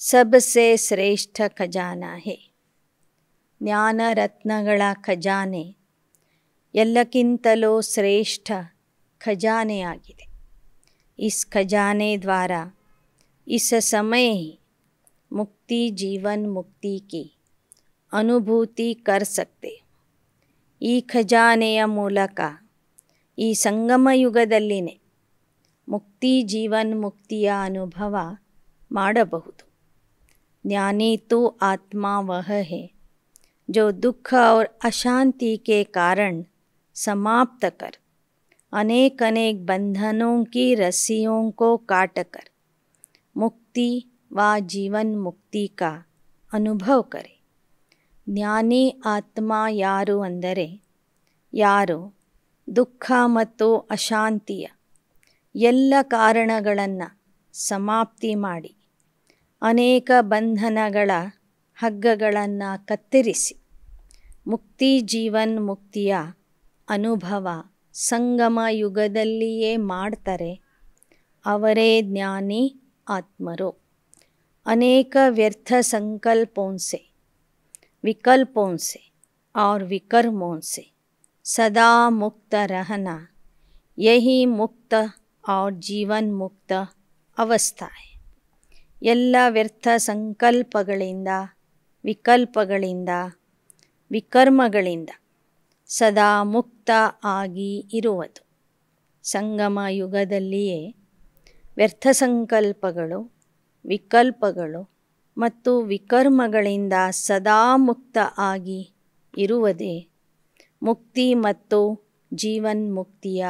सबसे श्रेष्ठ खजाना है. ಜ್ಞಾನ ರತ್ನಗಳ ಖಜಾನೆ ಎಲ್ಲಕ್ಕಿಂತಲೂ ಶ್ರೇಷ್ಠ ಖಜಾನೆಯಾಗಿದೆ. इस खजाने द्वारा इस समय ही मुक्ति जीवन मुक्ति की अनुभूति कर सकते. ಈ ಖಜಾನೆಯ ಮೂಲಕ ಈ ಸಂಗಮ ಯುಗದಲ್ಲಿನೇ ಮುಕ್ತಿ ಜೀವನ್ ಮುಕ್ತಿಯ ಅನುಭವ ಮಾಡಬಹುದು. ज्ञानी तो आत्मा वह है जो दुख और अशांति के कारण समाप्त कर अनेक अनेक बंधनों की रस्सियों को काट कर मुक्ति व जीवन मुक्ति का अनुभव करे. ಜ್ಞಾನಿ ಆತ್ಮ ಯಾರು ಅಂದರೆ ಯಾರು ದುಃಖ ಮತ್ತು ಅಶಾಂತಿಯ ಎಲ್ಲ ಕಾರಣಗಳನ್ನು ಸಮಾಪ್ತಿ ಮಾಡಿ ಅನೇಕ ಬಂಧನಗಳ ಹಗ್ಗಗಳನ್ನು ಕತ್ತರಿಸಿ ಮುಕ್ತಿ ಜೀವನ್ ಮುಕ್ತಿಯ ಅನುಭವ ಸಂಗಮ ಯುಗದಲ್ಲಿಯೇ ಮಾಡ್ತಾರೆ, ಅವರೇ ಜ್ಞಾನಿ ಆತ್ಮರು. ಅನೇಕ ವ್ಯರ್ಥ ಸಂಕಲ್ಪೋं से विकल्पों से और विकर्मों से सदा मुक्त रहना यही मुक्त और जीवन मुक्त अवस्था है. ಎಲ್ಲ ವ್ಯರ್ಥ ಸಂಕಲ್ಪಗಳಿಂದ, ವಿಕಲ್ಪಗಳಿಂದ, ವಿಕರ್ಮಗಳಿಂದ ಸದಾ ಮುಕ್ತ ಆಗಿ ಇರುವುದು. ಸಂಗಮ ಯುಗದಲ್ಲಿಯೇ ವ್ಯರ್ಥ ಸಂಕಲ್ಪಗಳು, ವಿಕಲ್ಪಗಳು ಮತ್ತು ವಿಕರ್ಮಗಳಿಂದ ಸದಾ ಮುಕ್ತ ಆಗಿ ಇರುವುದೇ ಮುಕ್ತಿ ಮತ್ತು ಜೀವನ್ ಮುಕ್ತಿಯ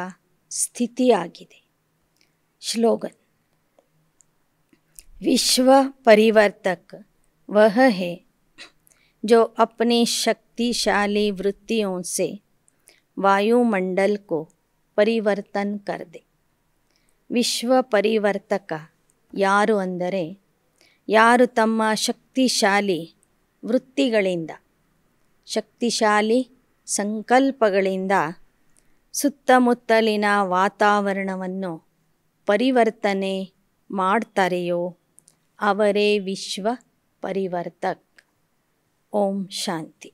ಸ್ಥಿತಿಯಾಗಿದೆ. ಶ್ಲೋಗನ್. विश्व परिवर्तक वह है जो अपनी शक्तिशाली वृत्तियों से वायुमंडल को परिवर्तन कर दे. ವಿಶ್ವ ಪರಿವರ್ತಕ ಯಾರು ಅಂದರೆ ಯಾರು ತಮ್ಮ ಶಕ್ತಿಶಾಲಿ ವೃತ್ತಿಗಳಿಂದ, ಶಕ್ತಿಶಾಲಿ ಸಂಕಲ್ಪಗಳಿಂದ ಸುತ್ತಮುತ್ತಲಿನ ವಾತಾವರಣವನ್ನು ಪರಿವರ್ತನೆ ಮಾಡ್ತಾರೆಯೋ ಅವರೇ ವಿಶ್ವ ಪರಿವರ್ತಕ್. ಓಂ ಶಾಂತಿ.